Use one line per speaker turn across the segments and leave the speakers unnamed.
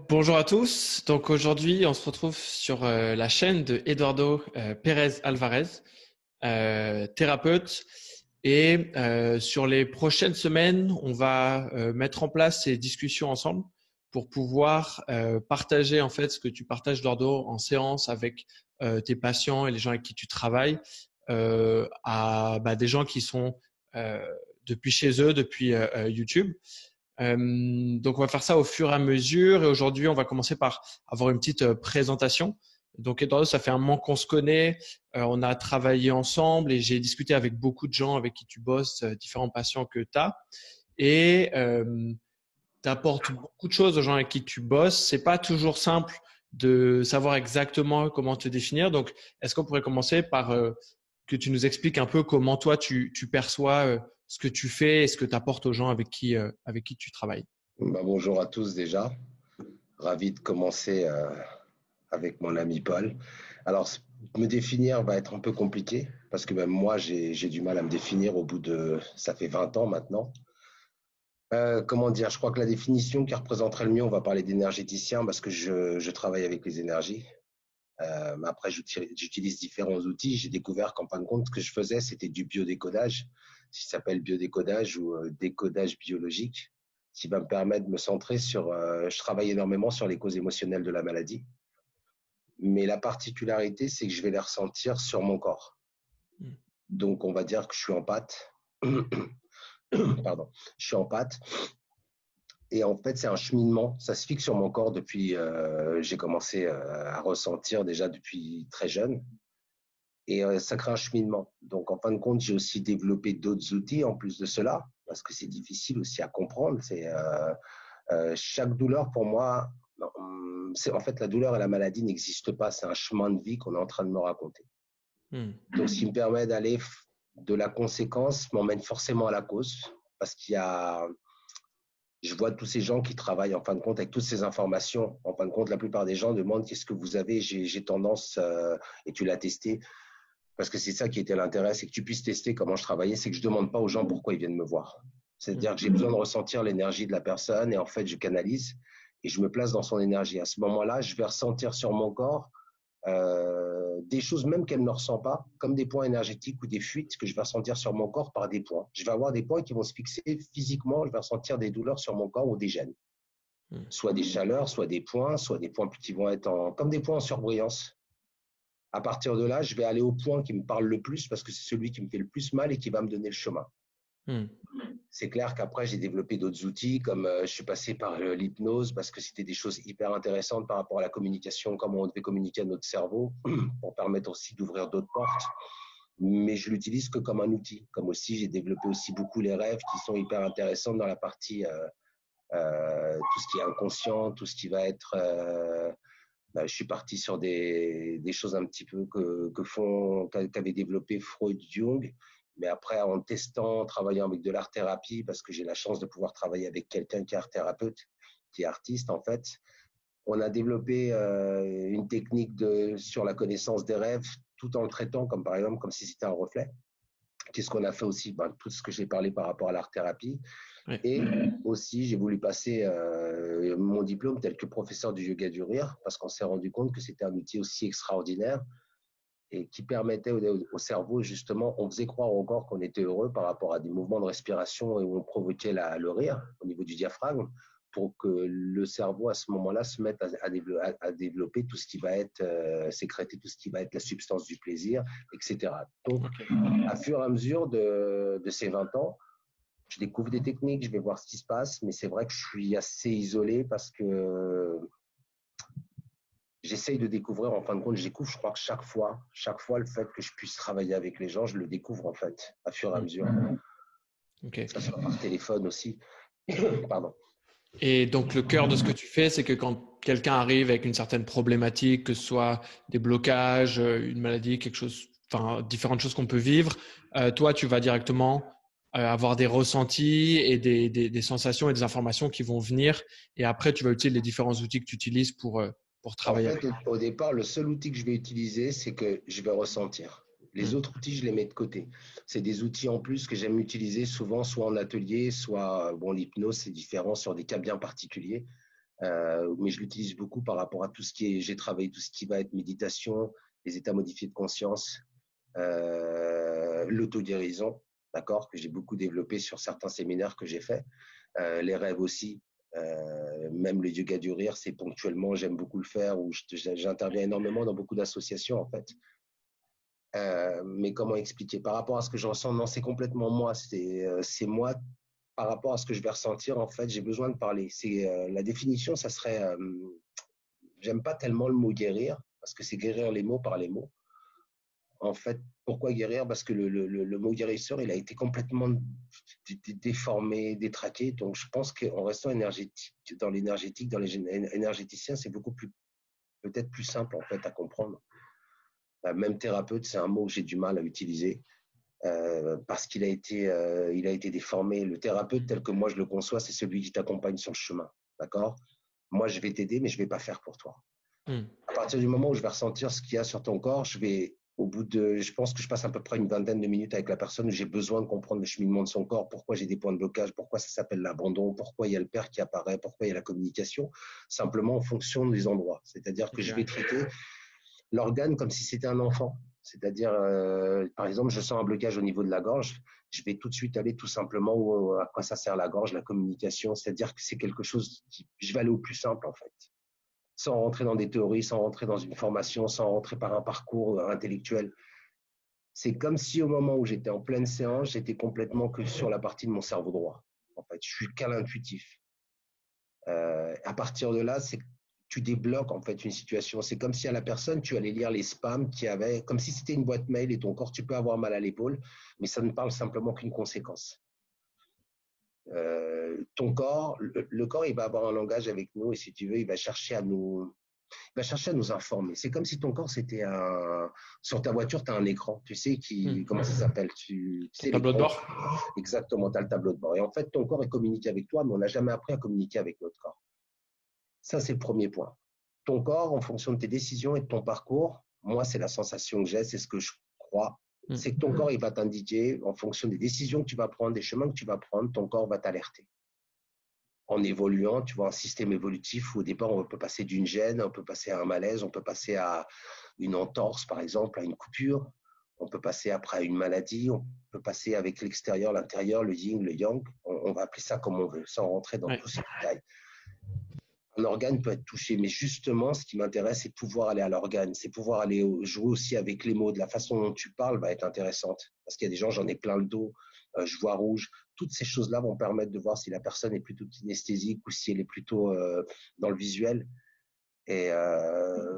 Bonjour à tous. Donc aujourd'hui, on se retrouve sur la chaîne de Eduardo Pérez Alvarez, thérapeute. Et sur les prochaines semaines, on va mettre en place ces discussions ensemble pour pouvoir partager en fait ce que tu partages, Eduardo, en séance avec tes patients et les gens avec qui tu travailles, à des gens qui sont depuis chez eux, depuis YouTube. Donc, on va faire ça au fur et à mesure. Et aujourd'hui, on va commencer par avoir une petite présentation. Donc, Eduardo, ça fait un moment qu'on se connaît. On a travaillé ensemble et j'ai discuté avec beaucoup de gens avec qui tu bosses, différents patients que tu as. Et tu apportes beaucoup de choses aux gens avec qui tu bosses. C'est pas toujours simple de savoir exactement comment te définir. Donc, est-ce qu'on pourrait commencer par que tu nous expliques un peu comment toi, tu perçois ce que tu fais et ce que tu apportes aux gens avec qui tu travailles?
Bonjour à tous déjà. Ravi de commencer avec mon ami Paul. Alors, me définir va être un peu compliqué parce que même moi, j'ai du mal à me définir au bout de... Ça fait 20 ans maintenant. Comment dire? Je crois que la définition qui représenterait le mieux, on va parler d'énergéticien parce que je travaille avec les énergies. Mais après, j'utilise différents outils. J'ai découvert qu'en fin de compte, ce que je faisais, c'était du biodécodage, ce qui s'appelle biodécodage ou décodage biologique, qui va me permettre de me centrer sur. Je travaille énormément sur les causes émotionnelles de la maladie, mais la particularité, c'est que je vais les ressentir sur mon corps.
Mm.
Donc, on va dire que je suis en pâte. Pardon, je suis en pâte. Et en fait, c'est un cheminement. Ça se fixe sur mon corps depuis. J'ai commencé à ressentir déjà depuis très jeune. Et ça crée un cheminement. Donc, en fin de compte, j'ai aussi développé d'autres outils en plus de cela, parce que c'est difficile aussi à comprendre. Chaque douleur, pour moi, c'est en fait la douleur et la maladie n'existent pas. C'est un chemin de vie qu'on est en train de me raconter.
Mm.
Donc, ce qui me permet d'aller de la conséquence m'emmène forcément à la cause, parce qu'il y a, je vois tous ces gens qui travaillent en fin de compte avec toutes ces informations. En fin de compte, la plupart des gens demandent qu'est-ce que vous avez. J'ai tendance, et tu l'as testé, parce que c'est ça qui était l'intérêt, c'est que tu puisses tester comment je travaillais, c'est que je ne demande pas aux gens pourquoi ils viennent me voir.
Mm.
C'est-à-dire que j'ai besoin de ressentir l'énergie de la personne et en fait, je canalise et je me place dans son énergie. À ce moment-là, je vais ressentir sur mon corps des choses même qu'elle ne ressent pas, comme des points énergétiques ou des fuites que je vais ressentir sur mon corps par des points. Je vais avoir des points qui vont se fixer physiquement, je vais ressentir des douleurs sur mon corps ou des gènes,
Mm.
soit des chaleurs, soit des points qui vont être comme des points en surbrillance. À partir de là, je vais aller au point qui me parle le plus parce que c'est celui qui me fait le plus mal et qui va me donner le chemin.
Mm.
C'est clair qu'après, j'ai développé d'autres outils comme je suis passé par l'hypnose parce que c'était des choses hyper intéressantes par rapport à la communication, comment on devait communiquer à notre cerveau pour permettre aussi d'ouvrir d'autres portes. Mais je l'utilise que comme un outil. Comme aussi, j'ai développé aussi beaucoup les rêves qui sont hyper intéressants dans la partie tout ce qui est inconscient, tout ce qui va être je suis parti sur des choses un petit peu qu'avait développé Freud Jung. Mais après, en testant, en travaillant avec de l'art thérapie, parce que j'ai la chance de pouvoir travailler avec quelqu'un qui est art thérapeute, qui est artiste en fait, on a développé une technique sur la connaissance des rêves, tout en le traitant comme par exemple comme si c'était un reflet. Qu'est-ce qu'on a fait aussi? Tout ce que j'ai parlé par rapport à l'art thérapie.
Ouais.
Et aussi, j'ai voulu passer mon diplôme tel que professeur du yoga du rire, parce qu'on s'est rendu compte que c'était un outil aussi extraordinaire et qui permettait au cerveau, justement, on faisait croire au corps qu'on était heureux par rapport à des mouvements de respiration et où on provoquait le rire au niveau du diaphragme pour que le cerveau, à ce moment-là, se mette à développer tout ce qui va être sécrété, tout ce qui va être la substance du plaisir, etc. Donc,
Ok.
à fur et à mesure de ces 20 ans, je découvre des techniques, je vais voir ce qui se passe, mais c'est vrai que je suis assez isolé parce que j'essaye de découvrir, en fin de compte, je crois que chaque fois, le fait que je puisse travailler avec les gens, je le découvre en fait, à fur et à
Mm.
mesure.
Ok.
Ça soit par téléphone aussi. Pardon.
Et donc, le cœur de ce que tu fais, c'est que quand quelqu'un arrive avec une certaine problématique, que ce soit des blocages, une maladie, quelque chose, enfin, différentes choses qu'on peut vivre, toi, tu vas directement avoir des ressentis et des sensations et des informations qui vont venir. Et après, tu vas utiliser les différents outils que tu utilises pour
En
travailler
fait,
avec.
au départ, le seul outil que je vais utiliser, c'est que je vais ressentir. Les
Mm.
autres outils, je les mets de côté. C'est des outils en plus que j'aime utiliser souvent, soit en atelier, soit, bon, l'hypnose, c'est différent sur des cas bien particuliers. Mais je l'utilise beaucoup par rapport à tout ce qui est, j'ai travaillé tout ce qui va être méditation, les états modifiés de conscience, l'auto-guérison, d'accord, que j'ai beaucoup développé sur certains séminaires que j'ai faits, les rêves aussi, même le yoga du rire, c'est ponctuellement, j'aime beaucoup le faire, où j'interviens énormément dans beaucoup d'associations en fait. Mais comment expliquer par rapport à ce que je ressens? Non, c'est complètement moi, c'est moi par rapport à ce que je vais ressentir, en fait, j'ai besoin de parler. C'est la définition, ça serait, j'aime pas tellement le mot guérir parce que c'est guérir les mots par les mots. En fait, pourquoi guérir? Parce que le mot guérisseur, il a été complètement déformé, détraqué. Donc, je pense qu'en restant énergétique, dans les énergéticiens, c'est beaucoup plus, peut-être plus simple en fait à comprendre. Même thérapeute, c'est un mot que j'ai du mal à utiliser. Parce il a été déformé. Le thérapeute, tel que moi je le conçois, c'est celui qui t'accompagne sur le chemin. D'accord? Moi, je vais t'aider, mais je ne vais pas faire pour toi. À partir du moment où je vais ressentir ce qu'il y a sur ton corps, je pense que je passe à peu près une vingtaine de minutes avec la personne où j'ai besoin de comprendre le cheminement de son corps, pourquoi j'ai des points de blocage, pourquoi ça s'appelle l'abandon, pourquoi il y a le père qui apparaît, pourquoi il y a la communication, simplement en fonction des endroits. C'est-à-dire que je vais traiter l'organe comme si c'était un enfant. C'est-à-dire, par exemple, je sens un blocage au niveau de la gorge, je vais tout de suite aller tout simplement à quoi ça sert la gorge, la communication. C'est-à-dire que c'est quelque chose je vais aller au plus simple en fait, sans rentrer dans des théories, sans rentrer dans une formation, sans rentrer par un parcours intellectuel. C'est comme si au moment où j'étais en pleine séance, j'étais complètement que sur la partie de mon cerveau droit. En fait, je suis qu'à l'intuitif. À partir de là, tu débloques en fait une situation. C'est comme si à la personne, tu allais lire les spams qui avaient, comme si c'était une boîte mail et ton corps, tu peux avoir mal à l'épaule, mais ça ne parle simplement qu'une conséquence. Ton corps, le corps, il va avoir un langage avec nous et si tu veux, il va chercher à nous informer. C'est comme si ton corps, c'était sur ta voiture, tu as un écran, tu sais, comment ça s'appelle? Tu sais,
tableau de
l'écran.
bord.
Exactement, tu as le tableau de bord. Et en fait, ton corps est communiqué avec toi, mais on n'a jamais appris à communiquer avec notre corps. Ça, c'est le premier point. Ton corps, en fonction de tes décisions et de ton parcours, moi, c'est la sensation que j'ai, c'est ce que je crois. C'est que ton corps, il va t'indiquer, en fonction des décisions que tu vas prendre, des chemins que tu vas prendre, ton corps va t'alerter. En évoluant, tu vois, un système évolutif où au départ, on peut passer d'une gêne, on peut passer à un malaise, on peut passer à une entorse, par exemple, à une coupure, on peut passer après à une maladie, on peut passer avec l'extérieur, l'intérieur, le yin, le yang, on va appeler ça comme on veut, sans rentrer dans tous ces détails. Un organe peut être touché, mais justement, ce qui m'intéresse, c'est pouvoir aller à l'organe, c'est pouvoir aller jouer aussi avec les mots, de la façon dont tu parles va être intéressante, parce qu'il y a des gens, j'en ai plein le dos, je vois rouge, toutes ces choses-là vont permettre de voir si la personne est plutôt kinesthésique ou si elle est plutôt dans le visuel. Et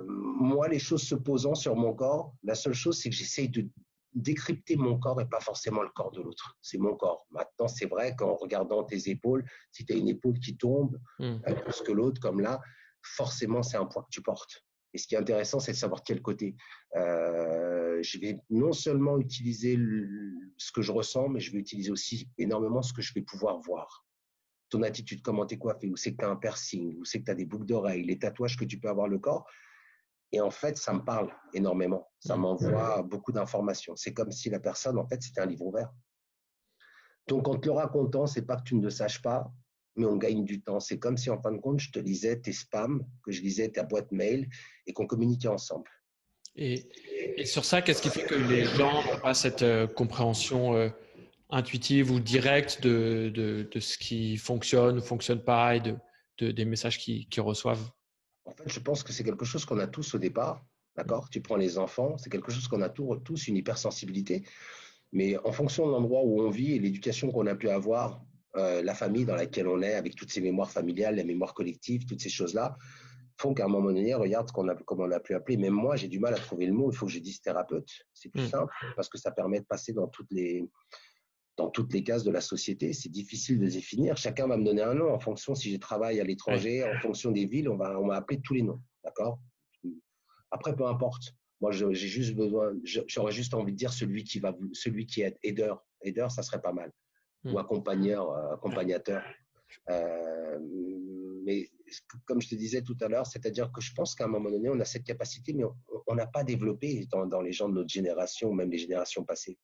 moi, les choses se posant sur mon corps, la seule chose, c'est que j'essaye de décrypter mon corps et pas forcément le corps de l'autre. C'est mon corps. Maintenant, c'est vrai qu'en regardant tes épaules, si tu as une épaule qui tombe plus que l'autre, comme là, forcément, c'est un poids que tu portes. Et ce qui est intéressant, c'est de savoir de quel côté. Je vais non seulement utiliser ce que je ressens, mais je vais utiliser aussi énormément ce que je vais pouvoir voir. Ton attitude, comment t'es coiffé, où c'est que tu as un piercing, où c'est que tu as des boucles d'oreilles, les tatouages que tu peux avoir le corps. Et en fait, ça me parle énormément. Ça m'envoie beaucoup d'informations. C'est comme si la personne, en fait, c'était un livre ouvert. Donc, en te le racontant, c'est pas que tu ne le saches pas, mais on gagne du temps. C'est comme si, en fin de compte, je te lisais tes spams, que je lisais ta boîte mail et qu'on communiquait ensemble.
Et sur ça, qu'est-ce qui fait que les gens n'ont pas cette compréhension intuitive ou directe de ce qui fonctionne ou fonctionne pas et des messages qu'ils reçoivent?
En fait, je pense que c'est quelque chose qu'on a tous au départ. D'accord? Tu prends les enfants, c'est quelque chose qu'on a tous, une hypersensibilité. Mais en fonction de l'endroit où on vit et l'éducation qu'on a pu avoir, la famille dans laquelle on est, avec toutes ces mémoires familiales, la mémoire collective, toutes ces choses-là, font qu'à un moment donné, regarde comment on a pu appeler. Même moi, j'ai du mal à trouver le mot. Il faut que je dise thérapeute. C'est plus simple parce que ça permet de passer dans toutes les cases de la société. C'est difficile de définir. Chacun va me donner un nom en fonction si je travaille à l'étranger, en fonction des villes, on va appeler tous les noms. D'accord? Après, peu importe. Moi, j'ai juste besoin, j'aurais juste envie de dire celui qui est aider. Aider, ça serait pas mal. Ou accompagnateur. Mais comme je te disais tout à l'heure, c'est-à-dire que je pense qu'à un moment donné, on a cette capacité, mais on n'a pas développé dans les gens de notre génération, même les générations passées.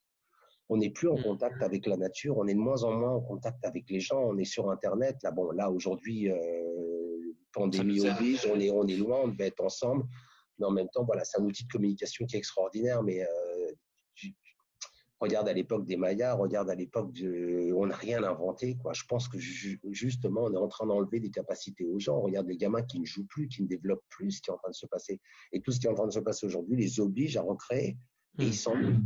On n'est plus en contact avec la nature, on est de moins en moins en contact avec les gens, on est sur Internet. Là, bon, là aujourd'hui, pandémie oblige, on est loin, on devait être ensemble. Mais en même temps, voilà, c'est un outil de communication qui est extraordinaire. Mais regarde à l'époque des Mayas, regarde à l'époque on n'a rien inventé, quoi. Je pense que justement, on est en train d'enlever des capacités aux gens. Regarde les gamins qui ne jouent plus, qui ne développent plus ce qui est en train de se passer. Et tout ce qui est en train de se passer aujourd'hui les oblige à recréer. Et ils s'ennuient.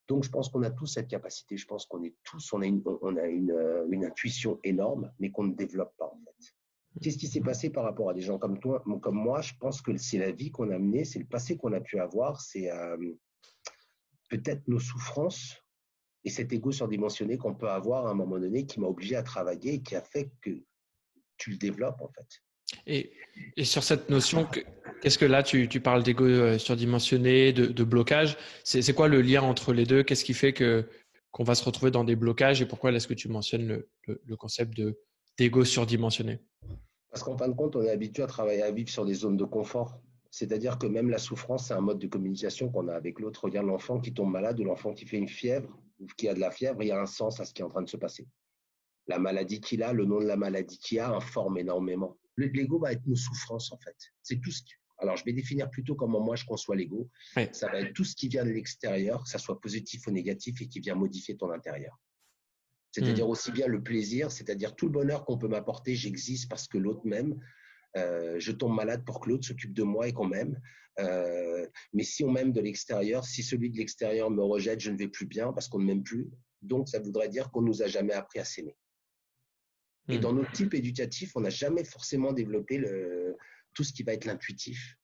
Donc, je pense qu'on a tous cette capacité. Je pense qu'on est tous, on a une intuition énorme, mais qu'on ne développe pas, en fait. Qu'est-ce qui s'est passé par rapport à des gens comme toi, comme moi? Je pense que c'est la vie qu'on a menée, c'est le passé qu'on a pu avoir, c'est peut-être nos souffrances et cet ego surdimensionné qu'on peut avoir à un moment donné qui m'a obligé à travailler et qui a fait que tu le développes, en fait.
Et sur cette notion, qu'est-ce que là, tu parles d'ego surdimensionné, de blocage. C'est quoi le lien entre les deux? Qu'est-ce qui fait qu'on va se retrouver dans des blocages et pourquoi est-ce que tu mentionnes le concept d'ego surdimensionné?
Parce qu'en fin de compte, on est habitué à travailler, à vivre sur des zones de confort. C'est-à-dire que même la souffrance, c'est un mode de communication qu'on a avec l'autre. Regarde l'enfant qui tombe malade ou l'enfant qui fait une fièvre ou qui a de la fièvre, il y a un sens à ce qui est en train de se passer. La maladie qu'il a, le nom de la maladie qu'il a informe énormément. L'ego va être nos souffrances, en fait. C'est tout ce qui... Alors, je vais définir plutôt comment moi je conçois l'ego.
Oui.
Ça va être tout ce qui vient de l'extérieur, que ça soit positif ou négatif, et qui vient modifier ton intérieur. C'est-à-dire aussi bien le plaisir, c'est-à-dire tout le bonheur qu'on peut m'apporter, j'existe parce que l'autre m'aime. Je tombe malade pour que l'autre s'occupe de moi et qu'on m'aime. Mais si on m'aime de l'extérieur, si celui de l'extérieur me rejette, je ne vais plus bien parce qu'on ne m'aime plus. Donc, ça voudrait dire qu'on ne nous a jamais appris à s'aimer. Et dans notre type éducatif, on n'a jamais forcément développé tout ce qui va être l'intuitif.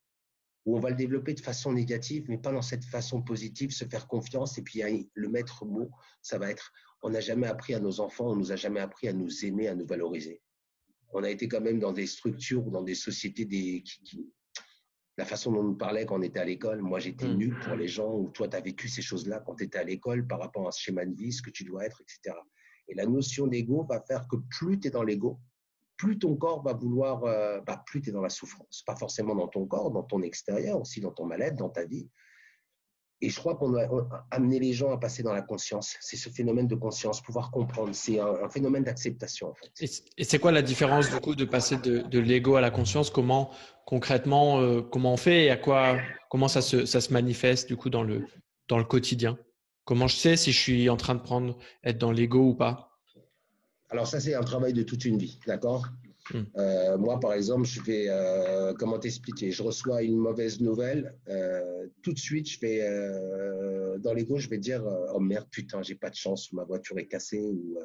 Où on va le développer de façon négative, mais pas dans cette façon positive, se faire confiance. Et puis, le maître mot, ça va être, on n'a jamais appris à nos enfants, on ne nous a jamais appris à nous aimer, à nous valoriser. On a été quand même dans des structures, dans des sociétés, la façon dont on nous parlait quand on était à l'école. Moi, j'étais nul pour les gens, ou toi, tu as vécu ces choses-là quand tu étais à l'école par rapport à ce schéma de vie, ce que tu dois être, etc. Et la notion d'ego va faire que plus tu es dans l'ego, plus ton corps va vouloir, plus tu es dans la souffrance. Pas forcément dans ton corps, dans ton extérieur, aussi dans ton mal-être, dans ta vie. Et je crois qu'on doit amener les gens à passer dans la conscience. C'est ce phénomène de conscience, pouvoir comprendre. C'est un phénomène d'acceptation, en fait.
Et c'est quoi la différence, du coup, de passer de l'ego à la conscience? Comment, concrètement, comment on fait et comment ça se manifeste, du coup, dans le quotidien? Comment je sais si je suis en train de être dans l'ego ou pas?
Alors ça, c'est un travail de toute une vie, d'accord? Moi, par exemple, je vais, comment t'expliquer? Je reçois une mauvaise nouvelle, tout de suite, je vais, dans l'ego, je vais dire, oh merde, putain, j'ai pas de chance, ma voiture est cassée, ou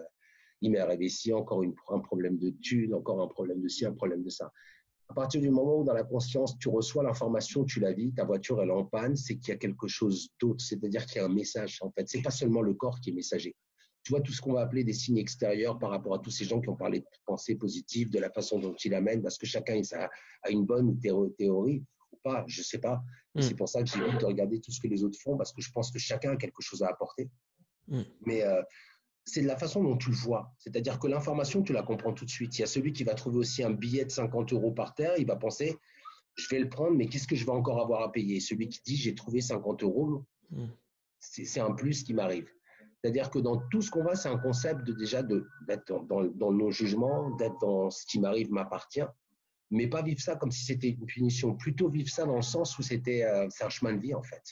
il m'est arrivé ici, encore un problème de thune, encore un problème de ci, un problème de ça. À partir du moment où dans la conscience, tu reçois l'information, tu la vis, ta voiture, elle est en panne, c'est qu'il y a quelque chose d'autre, c'est-à-dire qu'il y a un message, en fait. C'est pas seulement le corps qui est messager. Tu vois, tout ce qu'on va appeler des signes extérieurs par rapport à tous ces gens qui ont parlé de pensée positive, de la façon dont ils l'amènent, parce que chacun a une bonne théorie ou pas, je sais pas. C'est pour ça que j'ai envie de regarder tout ce que les autres font, parce que je pense que chacun a quelque chose à apporter. Mais c'est de la façon dont tu le vois. C'est-à-dire que l'information, tu la comprends tout de suite. Il y a celui qui va trouver aussi un billet de 50 € par terre, il va penser, je vais le prendre, mais qu'est-ce que je vais encore avoir à payer? Celui qui dit, j'ai trouvé 50 €, c'est un plus qui m'arrive. C'est-à-dire que dans tout ce qu'on voit, c'est un concept d'être dans nos jugements, d'être dans ce qui m'arrive m'appartient, mais pas vivre ça comme si c'était une punition. Plutôt vivre ça dans le sens où c'est un chemin de vie, en fait.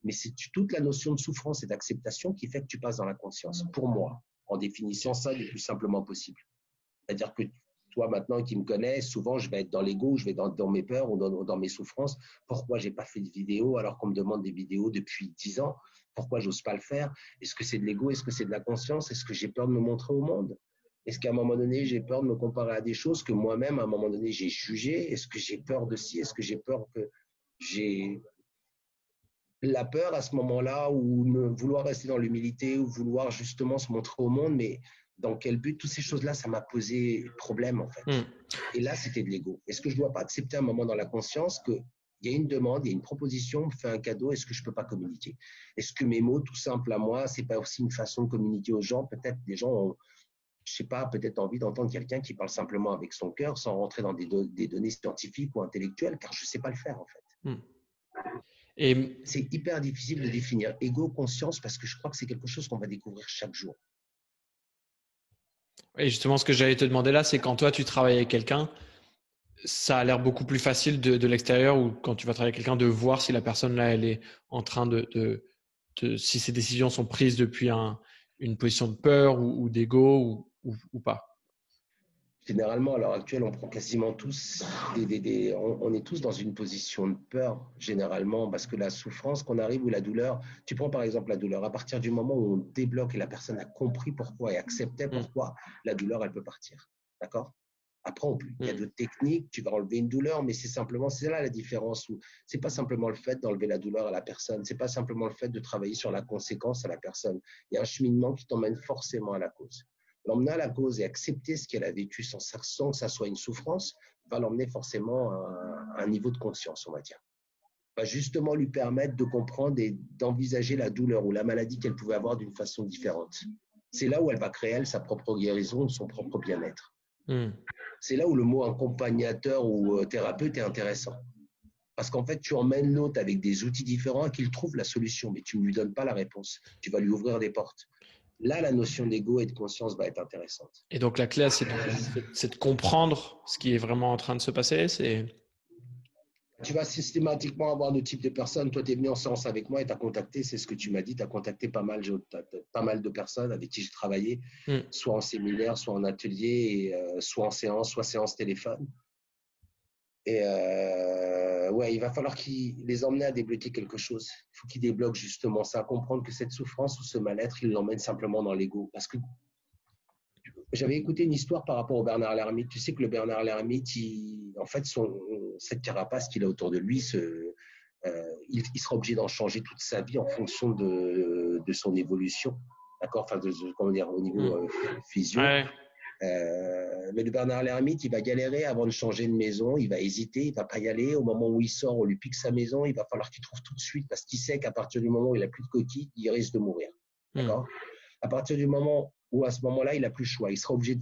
Mais c'est toute la notion de souffrance et d'acceptation qui fait que tu passes dans la conscience, pour moi, en définissant ça le plus simplement possible. C'est-à-dire que toi, maintenant, qui me connais, souvent, je vais être dans l'ego, je vais dans mes peurs ou dans mes souffrances. Pourquoi je n'ai pas fait de vidéo alors qu'on me demande des vidéos depuis 10 ans? Pourquoi j'ose pas le faire? Est-ce que c'est de l'ego? Est-ce que c'est de la conscience? Est-ce que j'ai peur de me montrer au monde? Est-ce qu'à un moment donné, j'ai peur de me comparer à des choses que moi-même, à un moment donné, j'ai jugées? Est-ce que j'ai peur de ci? Est-ce que j'ai peur que j'ai la peur à ce moment-là, ou vouloir rester dans l'humilité, ou vouloir justement se montrer au monde, mais dans quel but? Toutes ces choses-là, ça m'a posé problème, en fait. Et là, c'était de l'ego. Est-ce que je ne dois pas accepter un moment dans la conscience qu'il y a une demande, il y a une proposition, on me fait un cadeau, est-ce que je ne peux pas communiquer? Est-ce que mes mots, tout simples à moi, ce n'est pas aussi une façon de communiquer aux gens? Peut-être des gens ont, je ne sais pas, peut-être envie d'entendre quelqu'un qui parle simplement avec son cœur, sans rentrer dans des données scientifiques ou intellectuelles, car je ne sais pas le faire, en fait. Et c'est hyper difficile de définir ego, conscience, parce que je crois que c'est quelque chose qu'on va découvrir chaque jour.
Et justement, ce que j'allais te demander là, c'est quand toi, tu travailles avec quelqu'un, ça a l'air beaucoup plus facile de l'extérieur ou quand tu vas travailler avec quelqu'un de voir si la personne là, elle est en train si ses décisions sont prises depuis une position de peur ou d'ego ou pas.
Généralement, à l'heure actuelle, on prend quasiment tous on est tous dans une position de peur, généralement, parce que la souffrance qu'on arrive ou la douleur, tu prends par exemple la douleur, à partir du moment où on débloque et la personne a compris pourquoi et acceptait
Mm.
pourquoi, la douleur, elle peut partir. D'accord? Après, il y a
Mm.
d'autres techniques, tu vas enlever une douleur, mais c'est là la différence où c'est pas simplement le fait d'enlever la douleur à la personne, c'est pas simplement le fait de travailler sur la conséquence à la personne. Il y a un cheminement qui t'emmène forcément à la cause. L'emmener à la cause et accepter ce qu'elle a vécu sans que ça soit une souffrance va l'emmener forcément à un niveau de conscience, on va dire. Va justement lui permettre de comprendre et d'envisager la douleur ou la maladie qu'elle pouvait avoir d'une façon différente. C'est là où elle va créer, elle, sa propre guérison, son propre bien-être.
Mm.
C'est là où le mot accompagnateur ou thérapeute est intéressant. Parce qu'en fait, tu emmènes l'autre avec des outils différents et qu'il trouve la solution, mais tu ne lui donnes pas la réponse. Tu vas lui ouvrir des portes. Là, la notion d'ego et de conscience va être intéressante.
Et donc la clé, c'est de comprendre ce qui est vraiment en train de se passer.
Tu vas systématiquement avoir deux types de personnes. Toi, tu es venu en séance avec moi et tu as contacté, c'est ce que tu m'as dit, tu as contacté pas mal de personnes avec qui j'ai travaillé,
Mm.
soit en séminaire, soit en atelier, soit en séance, soit séance téléphone. Et ouais, il va falloir les emmener à débloquer quelque chose. Il faut qu'ils débloquent justement ça, comprendre que cette souffrance ou ce mal-être, ils l'emmènent simplement dans l'ego. Parce que j'avais écouté une histoire par rapport au Bernard l'ermite. Tu sais que le Bernard l'ermite, en fait, cette carapace qu'il a autour de lui, il sera obligé d'en changer toute sa vie en fonction de son évolution. D'accord. Enfin, comment dire, au niveau physio.
Ouais.
Mais le Bernard l'ermite, il va galérer avant de changer de maison, il va hésiter, il va pas y aller. Au moment où il sort, on lui pique sa maison, il va falloir qu'il trouve tout de suite parce qu'il sait qu'à partir du moment où il a plus de coquille, il risque de mourir.
Mm.
D'accord. À partir du moment où à ce moment-là, il n'a plus le choix, il sera obligé.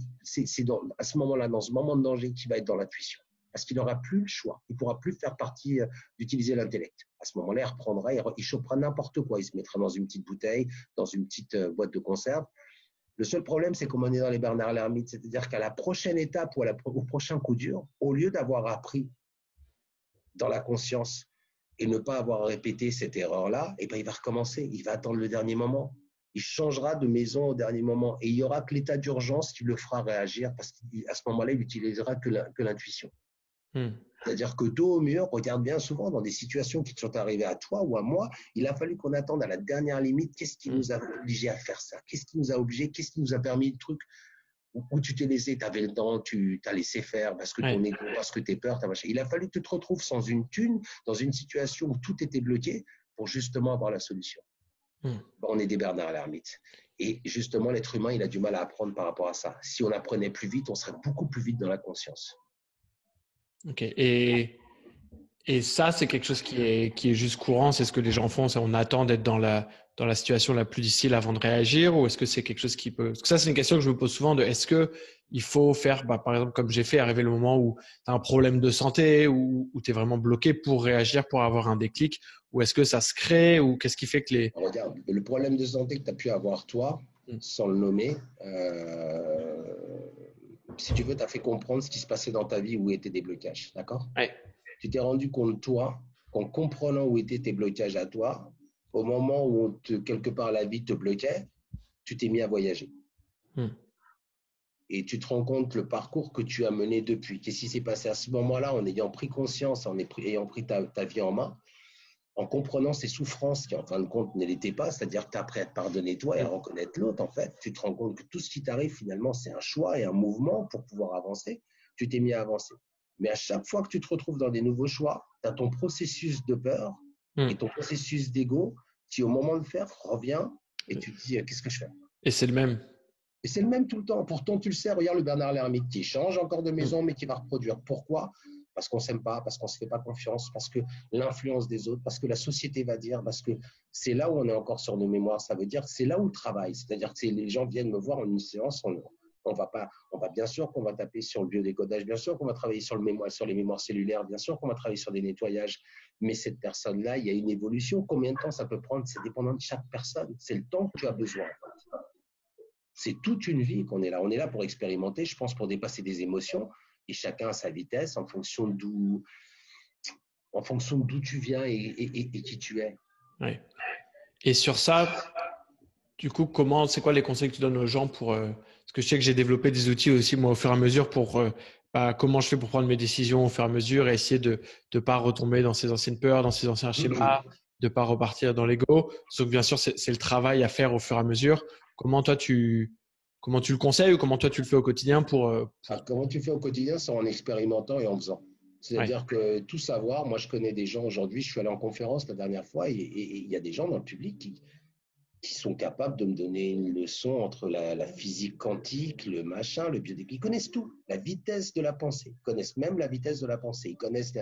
À ce moment-là, dans ce moment de danger, qu'il va être dans l'intuition, parce qu'il n'aura plus le choix. Il ne pourra plus faire partie d'utiliser l'intellect. À ce moment-là, il reprendra, il chopera n'importe quoi. Il se mettra dans une petite bouteille, dans une petite boîte de conserve. Le seul problème, c'est comme on est dans les Bernard l'ermite, c'est-à-dire qu'à la prochaine étape ou au prochain coup dur, au lieu d'avoir appris dans la conscience et ne pas avoir répété cette erreur-là, et ben il va recommencer. Il va attendre le dernier moment. Il changera de maison au dernier moment. Et il n'y aura que l'état d'urgence qui le fera réagir parce qu'à ce moment-là, il n'utilisera que l'intuition.
Mm.
C'est-à-dire que dos au mur, regarde bien souvent dans des situations qui te sont arrivées à toi ou à moi, il a fallu qu'on attende à la dernière limite. Qu'est-ce qui nous a obligés à faire ça? Qu'est-ce qui nous a obligés? Qu'est-ce qui nous a permis le truc où tu t'es laissé, tu avais le temps, tu t'as laissé faire parce que ton ego, parce que tes peurs, il a fallu que tu te retrouves sans une thune, dans une situation où tout était bloqué pour justement avoir la solution.
Mm.
On est des Bernard l'ermite. Et justement, l'être humain, il a du mal à apprendre par rapport à ça. Si on apprenait plus vite, on serait beaucoup plus vite dans la conscience.
Ok. Et ça, c'est quelque chose qui est juste courant. C'est ce que les gens font. C'est on attend d'être dans la situation la plus difficile avant de réagir, ou est-ce que c'est quelque chose qui peut. Parce que ça, c'est une question que je me pose souvent de est-ce que il faut faire, par exemple, comme j'ai fait, arriver le moment où tu as un problème de santé ou où tu es vraiment bloqué pour réagir, pour avoir un déclic, ou est-ce que ça se crée, ou qu'est-ce qui fait que les.
Regarde, le problème de santé que tu as pu avoir toi, sans le nommer, si tu veux, tu as fait comprendre ce qui se passait dans ta vie, où étaient des blocages. D'accord?
Ouais.
Tu t'es rendu compte, toi, qu'en comprenant où étaient tes blocages à toi, au moment où quelque part la vie te bloquait, tu t'es mis à voyager. Et tu te rends compte le parcours que tu as mené depuis. Qu'est-ce qui s'est passé à ce moment-là en ayant pris conscience, ayant pris ta vie en main, en comprenant ces souffrances qui, en fin de compte, ne l'étaient pas, c'est-à-dire que tu as appris à te pardonner toi et à reconnaître l'autre, en fait. Tu te rends compte que tout ce qui t'arrive, finalement, c'est un choix et un mouvement pour pouvoir avancer. Tu t'es mis à avancer. Mais à chaque fois que tu te retrouves dans des nouveaux choix, tu as ton processus de peur et ton processus d'ego qui, au moment de faire, revient et tu te dis, qu'est-ce que je fais?
Et c'est le même.
Et c'est le même tout le temps. Pourtant, tu le sais, regarde le Bernard l'ermite qui change encore de maison, mais qui va reproduire. Pourquoi? Parce qu'on ne s'aime pas, parce qu'on ne se fait pas confiance, parce que l'influence des autres, parce que la société va dire, parce que c'est là où on est encore sur nos mémoires. Ça veut dire que c'est là où le travail. C'est-à-dire que les gens viennent me voir en une séance, on va bien sûr qu'on va taper sur le biodécodage, bien sûr qu'on va travailler sur les mémoires cellulaires, bien sûr qu'on va travailler sur des nettoyages. Mais cette personne-là, il y a une évolution. Combien de temps ça peut prendre? C'est dépendant de chaque personne. C'est le temps que tu as besoin. C'est toute une vie qu'on est là. On est là pour expérimenter, je pense, pour dépasser des émotions. Et chacun à sa vitesse en fonction d'où tu viens et qui tu es.
Ouais. Et sur ça, du coup, c'est quoi les conseils que tu donnes aux gens parce que je sais que j'ai développé des outils aussi, moi, au fur et à mesure comment je fais pour prendre mes décisions au fur et à mesure et essayer de ne pas retomber dans ces anciennes peurs, dans ces anciens schémas, de ne pas repartir dans l'ego. Sauf que bien sûr, c'est le travail à faire au fur et à mesure. Comment comment tu le conseilles ou comment toi tu le fais au quotidien
Comment tu fais au quotidien? C'est en expérimentant et en faisant.
Ouais.
C'est-à-dire que tout savoir, moi je connais des gens aujourd'hui, je suis allé en conférence la dernière fois et il y a des gens dans le public qui sont capables de me donner une leçon entre la physique quantique, le machin, le biodéveloppement. Ils connaissent tout, la vitesse de la pensée. Ils connaissent même la vitesse de la pensée. Ils connaissent.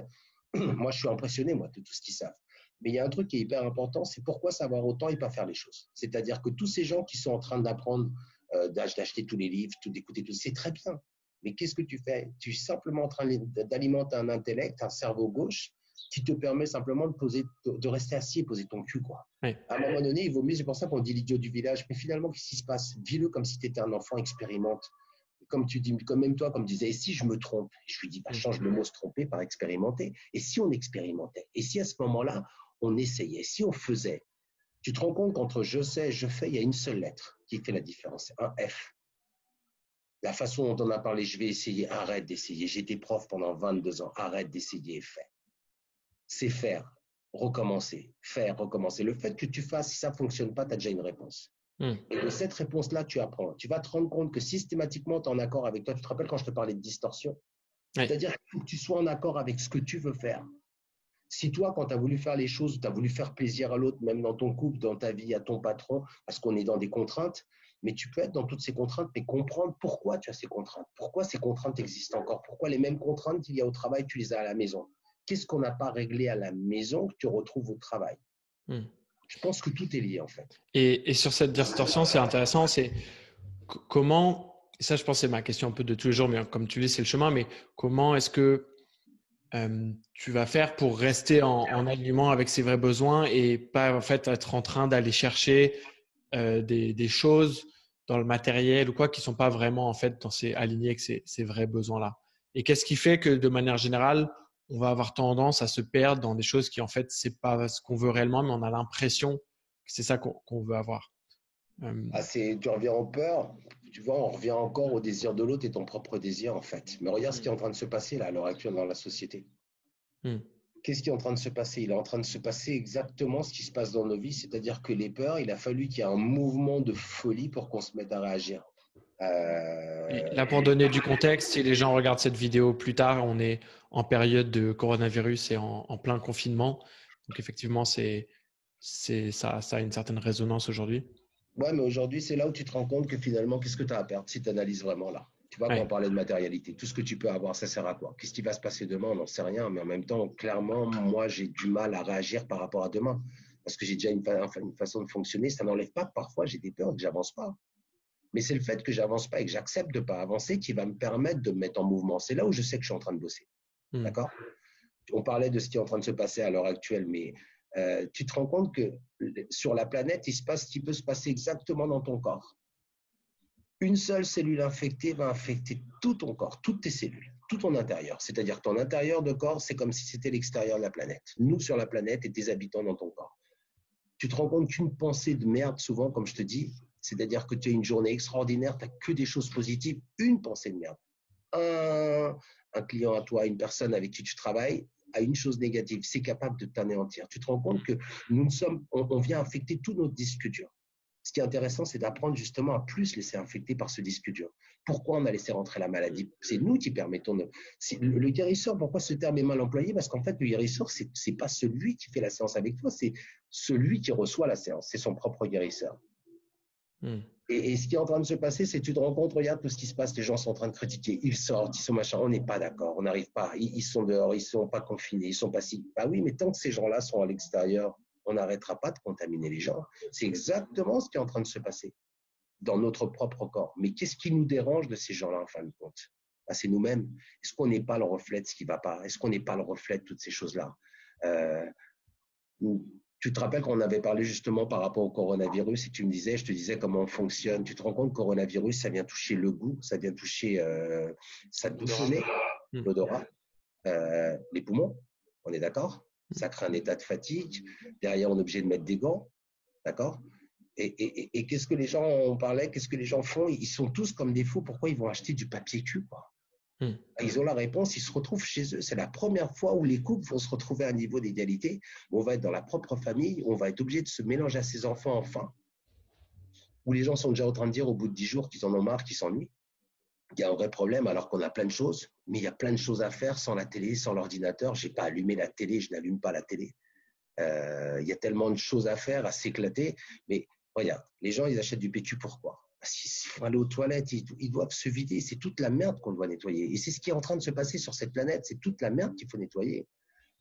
Moi, je suis impressionné, moi, de tout ce qu'ils savent. Mais il y a un truc qui est hyper important, c'est pourquoi savoir autant et pas faire les choses. C'est-à-dire que tous ces gens qui sont en train d'apprendre, d'acheter tous les livres, d'écouter tout, c'est très bien. Mais qu'est-ce que tu fais? Tu es simplement en train d'alimenter un intellect, un cerveau gauche, qui te permet simplement de rester assis et poser ton cul, quoi.
Ouais.
À un moment donné, il vaut mieux, c'est pour ça qu'on dit l'idiot du village, mais finalement, qu'est-ce qui se passe? Vis-le comme si tu étais un enfant, expérimente. Comme tu dis, comme même toi, comme disais, et si je me trompe? Je lui dis, change le mot se tromper par expérimenter. Et si on expérimentait? Et si à ce moment-là, on essayait? Si on faisait? Tu te rends compte qu'entre je sais, je fais, il y a une seule lettre qui fait la différence, c'est un F. La façon dont on a parlé, je vais essayer, arrête d'essayer. J'ai été prof pendant 22 ans, arrête d'essayer et fais. C'est faire, recommencer, faire, recommencer. Le fait que tu fasses, si ça ne fonctionne pas, tu as déjà une réponse. Et de cette réponse-là, tu apprends. Tu vas te rendre compte que systématiquement, tu es en accord avec toi. Tu te rappelles quand je te parlais de distorsion?
Ouais.
C'est-à-dire qu'il faut que tu sois en accord avec ce que tu veux faire. Si toi, quand tu as voulu faire les choses, tu as voulu faire plaisir à l'autre, même dans ton couple, dans ta vie, à ton patron, parce qu'on est dans des contraintes, mais tu peux être dans toutes ces contraintes, mais comprendre pourquoi tu as ces contraintes, pourquoi ces contraintes existent encore, pourquoi les mêmes contraintes qu'il y a au travail, tu les as à la maison. Qu'est-ce qu'on n'a pas réglé à la maison que tu retrouves au travail? Je pense que tout est lié en fait.
Et sur cette distorsion, c'est intéressant, c'est comment, et ça je pense c'est ma question un peu de tous les jours, mais comme tu dis c'est le chemin, mais comment est-ce que tu vas faire pour rester en alignement avec ses vrais besoins et pas en fait être en train d'aller chercher des choses dans le matériel ou quoi qui sont pas vraiment en fait alignés avec ces vrais besoins-là. Et qu'est-ce qui fait que de manière générale, on va avoir tendance à se perdre dans des choses qui en fait c'est pas ce qu'on veut réellement, mais on a l'impression que c'est ça qu'on veut avoir.
Tu reviens en peur, tu vois, on revient encore au désir de l'autre et ton propre désir en fait. Mais regarde ce qui est en train de se passer là à l'heure actuelle dans la société. Qu'est-ce qui est en train de se passer? Il est en train de se passer exactement ce qui se passe dans nos vies, c'est-à-dire que les peurs, il a fallu qu'il y ait un mouvement de folie pour qu'on se mette à réagir.
Là, pour donner du contexte, si les gens regardent cette vidéo plus tard, on est en période de coronavirus et en plein confinement. Donc, effectivement, ça a une certaine résonance aujourd'hui.
Ouais, mais aujourd'hui, c'est là où tu te rends compte que finalement, qu'est-ce que tu as à perdre si tu analyses vraiment là? Tu vois, quand on parlait de matérialité, tout ce que tu peux avoir, ça sert à quoi? Qu'est-ce qui va se passer demain? On n'en sait rien, mais en même temps, clairement, moi, j'ai du mal à réagir par rapport à demain. Parce que j'ai déjà une façon de fonctionner. Ça n'enlève pas que parfois j'ai des peurs, que j'avance pas. Mais c'est le fait que j'avance pas et que j'accepte de ne pas avancer qui va me permettre de me mettre en mouvement. C'est là où je sais que je suis en train de bosser. D'accord? On parlait de ce qui est en train de se passer à l'heure actuelle, mais tu te rends compte que sur la planète, il se passe ce qui peut se passer exactement dans ton corps. Une seule cellule infectée va infecter tout ton corps, toutes tes cellules, tout ton intérieur. C'est-à-dire ton intérieur de corps, c'est comme si c'était l'extérieur de la planète. Nous sur la planète et tes habitants dans ton corps. Tu te rends compte qu'une pensée de merde, souvent, comme je te dis, c'est-à-dire que tu as une journée extraordinaire, tu n'as que des choses positives, une pensée de merde. Un client à toi, une personne avec qui tu travailles, a une chose négative, c'est capable de t'anéantir. Tu te rends compte que on vient infecter tout notre disque dur. Ce qui est intéressant, c'est d'apprendre justement à plus laisser infecter par ce disque dur. Pourquoi on a laissé rentrer la maladie? C'est nous qui permettons le guérisseur. Pourquoi ce terme est mal employé? Parce qu'en fait, le guérisseur, c'est pas celui qui fait la séance avec toi, c'est celui qui reçoit la séance. C'est son propre guérisseur. Et ce qui est en train de se passer, c'est que tu te rends compte, regarde tout ce qui se passe, les gens sont en train de critiquer, ils sortent, ils sont machin, on n'est pas d'accord, on n'arrive pas, ils sont dehors, ils sont pas confinés, ils sont pas si. Bah oui, mais tant que ces gens-là sont à l'extérieur, on n'arrêtera pas de contaminer les gens. C'est exactement ce qui est en train de se passer dans notre propre corps. Mais qu'est-ce qui nous dérange de ces gens-là, en fin de compte? Bah, c'est nous-mêmes. Est-ce qu'on n'est pas le reflet de ce qui ne va pas? Est-ce qu'on n'est pas le reflet de toutes ces choses-là? Tu te rappelles qu'on avait parlé justement par rapport au coronavirus et je te disais comment on fonctionne. Tu te rends compte que le coronavirus, ça vient toucher le goût, ça vient toucher, ça touche le nez. l'odorat, les poumons, on est d'accord? Ça crée un état de fatigue. Derrière, on est obligé de mettre des gants, d'accord? Et qu'est-ce que les gens, on parlait, qu'est-ce que les gens font? Ils sont tous comme des fous. Pourquoi ils vont acheter du papier cul, quoi? Ils ont la réponse, ils se retrouvent chez eux. C'est la première fois où les couples vont se retrouver à un niveau d'égalité. On va être dans la propre famille, on va être obligé de se mélanger à ses enfants enfin, où les gens sont déjà en train de dire au bout de 10 jours qu'ils en ont marre, qu'ils s'ennuient. Il y a un vrai problème alors qu'on a plein de choses, mais il y a plein de choses à faire sans la télé, sans l'ordinateur. Je n'ai pas allumé la télé, je n'allume pas la télé. Il y a tellement de choses à faire, à s'éclater. Mais regarde, les gens, ils achètent du PQ pourquoi? Parce qu'ils vont aller aux toilettes, ils doivent se vider. C'est toute la merde qu'on doit nettoyer. Et c'est ce qui est en train de se passer sur cette planète. C'est toute la merde qu'il faut nettoyer.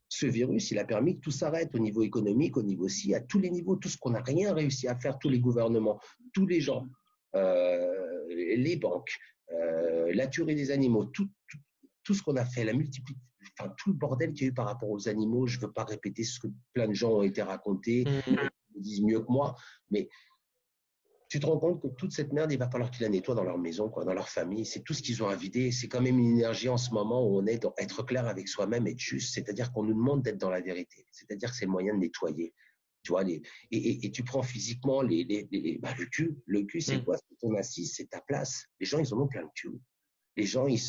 Ce virus, il a permis que tout s'arrête au niveau économique, au niveau aussi, à tous les niveaux, tout ce qu'on n'a rien réussi à faire, tous les gouvernements, tous les gens, les banques, la tuerie des animaux, tout ce qu'on a fait, la multiplication, enfin, tout le bordel qu'il y a eu par rapport aux animaux. Je ne veux pas répéter ce que plein de gens ont été racontés, ils disent mieux que moi, mais tu te rends compte que toute cette merde, il va falloir qu'ils la nettoient dans leur maison, quoi, dans leur famille. C'est tout ce qu'ils ont à vider. C'est quand même une énergie en ce moment où on est dans être clair avec soi-même, être juste. C'est-à-dire qu'on nous demande d'être dans la vérité. C'est-à-dire que c'est le moyen de nettoyer. Tu vois, et tu prends physiquement le cul. Le cul, c'est quoi? C'est ton assise, c'est ta place. Les gens, ils en ont plein le cul. Les gens, ils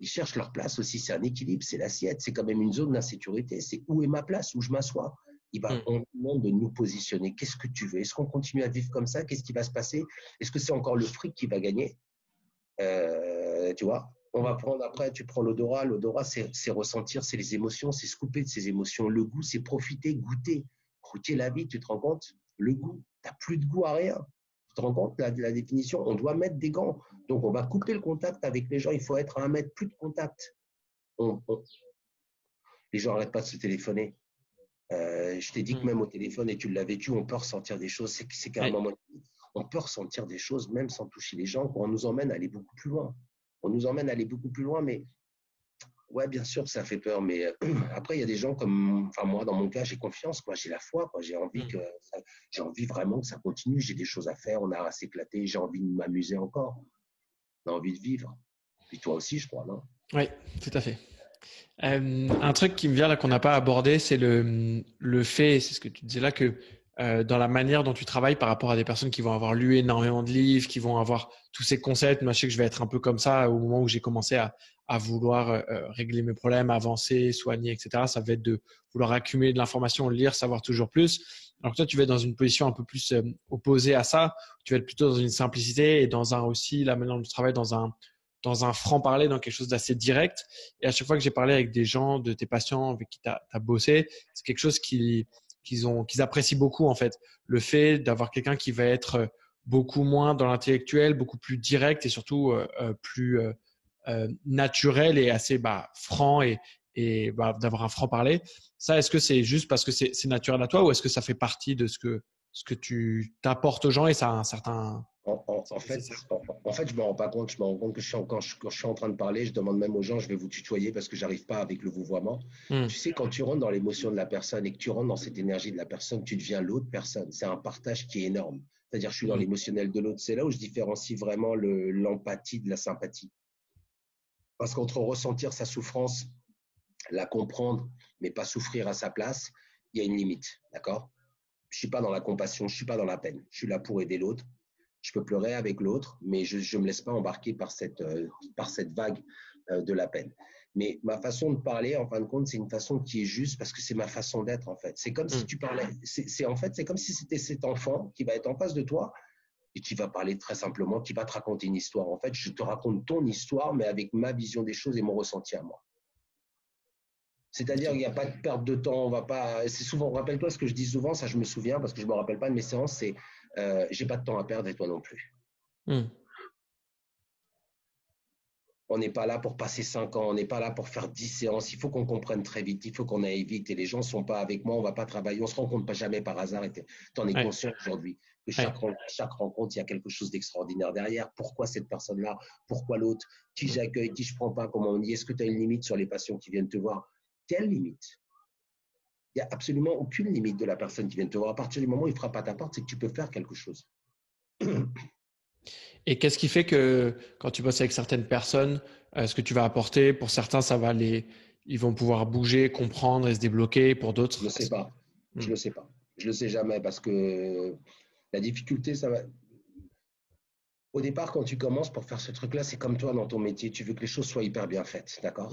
cherchent leur place aussi. C'est un équilibre, c'est l'assiette. C'est quand même une zone d'insécurité. C'est où est ma place, où je m'assois. On demande de nous positionner. Qu'est-ce que tu veux? Est-ce qu'on continue à vivre comme ça? Qu'est-ce qui va se passer? Est-ce que c'est encore le fric qui va gagner? Tu vois, on va prendre après, tu prends l'odorat. L'odorat, c'est ressentir, c'est les émotions, c'est se couper de ses émotions. Le goût, c'est profiter, goûter. Goûter la vie, tu te rends compte? Le goût, tu n'as plus de goût à rien. Tu te rends compte la définition? On doit mettre des gants. Donc, on va couper le contact avec les gens. Il faut être à 1 mètre, plus de contact. Les gens n'arrêtent pas de se téléphoner. Je t'ai dit que même au téléphone, et tu l'as vécu, on peut ressentir des choses. C'est qu'à un moment, on peut ressentir des choses même sans toucher les gens. On nous emmène à aller beaucoup plus loin. On nous emmène à aller beaucoup plus loin, mais ouais, bien sûr que ça fait peur. Mais après, il y a des gens comme, enfin moi, dans mon cas, j'ai confiance, quoi. J'ai la foi, quoi. J'ai envie vraiment que ça continue. J'ai des choses à faire. On a à s'éclater. J'ai envie de m'amuser encore. On a envie de vivre. Puis toi aussi, je crois, non?
Oui, tout à fait. Un truc qui me vient là qu'on n'a pas abordé, c'est le fait, c'est ce que tu disais là, que dans la manière dont tu travailles par rapport à des personnes qui vont avoir lu énormément de livres, qui vont avoir tous ces concepts. Moi, je sais que je vais être un peu comme ça au moment où j'ai commencé à vouloir régler mes problèmes, avancer, soigner, etc. Ça va être de vouloir accumuler de l'information, lire, savoir toujours plus. Alors que toi, tu vas être dans une position un peu plus opposée à ça. Tu vas être plutôt dans une simplicité et dans aussi la manière dont tu travailles dans un franc-parler, dans quelque chose d'assez direct. Et à chaque fois que j'ai parlé avec des gens, de tes patients avec qui tu as bossé, c'est quelque chose qu'ils apprécient beaucoup, en fait. Le fait d'avoir quelqu'un qui va être beaucoup moins dans l'intellectuel, beaucoup plus direct et surtout plus naturel et assez franc et d'avoir un franc-parler. Ça, est-ce que c'est juste parce que c'est naturel à toi ou est-ce que ça fait partie de ce que tu t'apportes aux gens et ça a un certain…
En fait, je me rends pas compte. Je me rends compte que quand je suis en train de parler, je demande même aux gens, je vais vous tutoyer parce que j'arrive pas avec le vouvoiement. Tu sais, quand tu rentres dans l'émotion de la personne et que tu rentres dans cette énergie de la personne, tu deviens l'autre personne. C'est un partage qui est énorme. C'est-à-dire, je suis dans l'émotionnel de l'autre. C'est là où je différencie vraiment l'empathie de la sympathie. Parce qu'entre ressentir sa souffrance, la comprendre, mais pas souffrir à sa place, il y a une limite. D'accord? Je suis pas dans la compassion, je suis pas dans la peine. Je suis là pour aider l'autre. Je peux pleurer avec l'autre, mais je ne me laisse pas embarquer par cette vague de la peine. Mais ma façon de parler, en fin de compte, c'est une façon qui est juste parce que c'est ma façon d'être, en fait. C'est comme si tu parlais, c'est comme si c'était cet enfant qui va être en face de toi et qui va parler très simplement, qui va te raconter une histoire. En fait, je te raconte ton histoire, mais avec ma vision des choses et mon ressenti à moi. C'est-à-dire qu'il n'y a pas de perte de temps, on va pas. C'est souvent, rappelle-toi ce que je dis souvent, ça je me souviens parce que je me rappelle pas de mes séances, c'est j'ai pas de temps à perdre et toi non plus. On n'est pas là pour passer 5 ans, on n'est pas là pour faire 10 séances. Il faut qu'on comprenne très vite, il faut qu'on aille vite et les gens ne sont pas avec moi, on ne va pas travailler, on ne se rencontre pas jamais par hasard. Tu en es conscient aujourd'hui que chaque rencontre, il y a quelque chose d'extraordinaire derrière. Pourquoi cette personne-là? Pourquoi l'autre? Qui j'accueille? Qui je ne prends pas? Comment on dit? Est-ce que tu as une limite sur les patients qui viennent te voir? Quelle limite? Il n'y a absolument aucune limite de la personne qui vient te voir. À partir du moment où il frappe à ta porte, c'est que tu peux faire quelque chose.
Et qu'est-ce qui fait que quand tu bosses avec certaines personnes, ce que tu vas apporter. Pour certains, ils vont pouvoir bouger, comprendre et se débloquer. Pour d'autres,
Je ne sais pas. Je le sais pas. Je le sais jamais parce que la difficulté, ça va. Au départ, quand tu commences pour faire ce truc-là, c'est comme toi dans ton métier. Tu veux que les choses soient hyper bien faites, d'accord?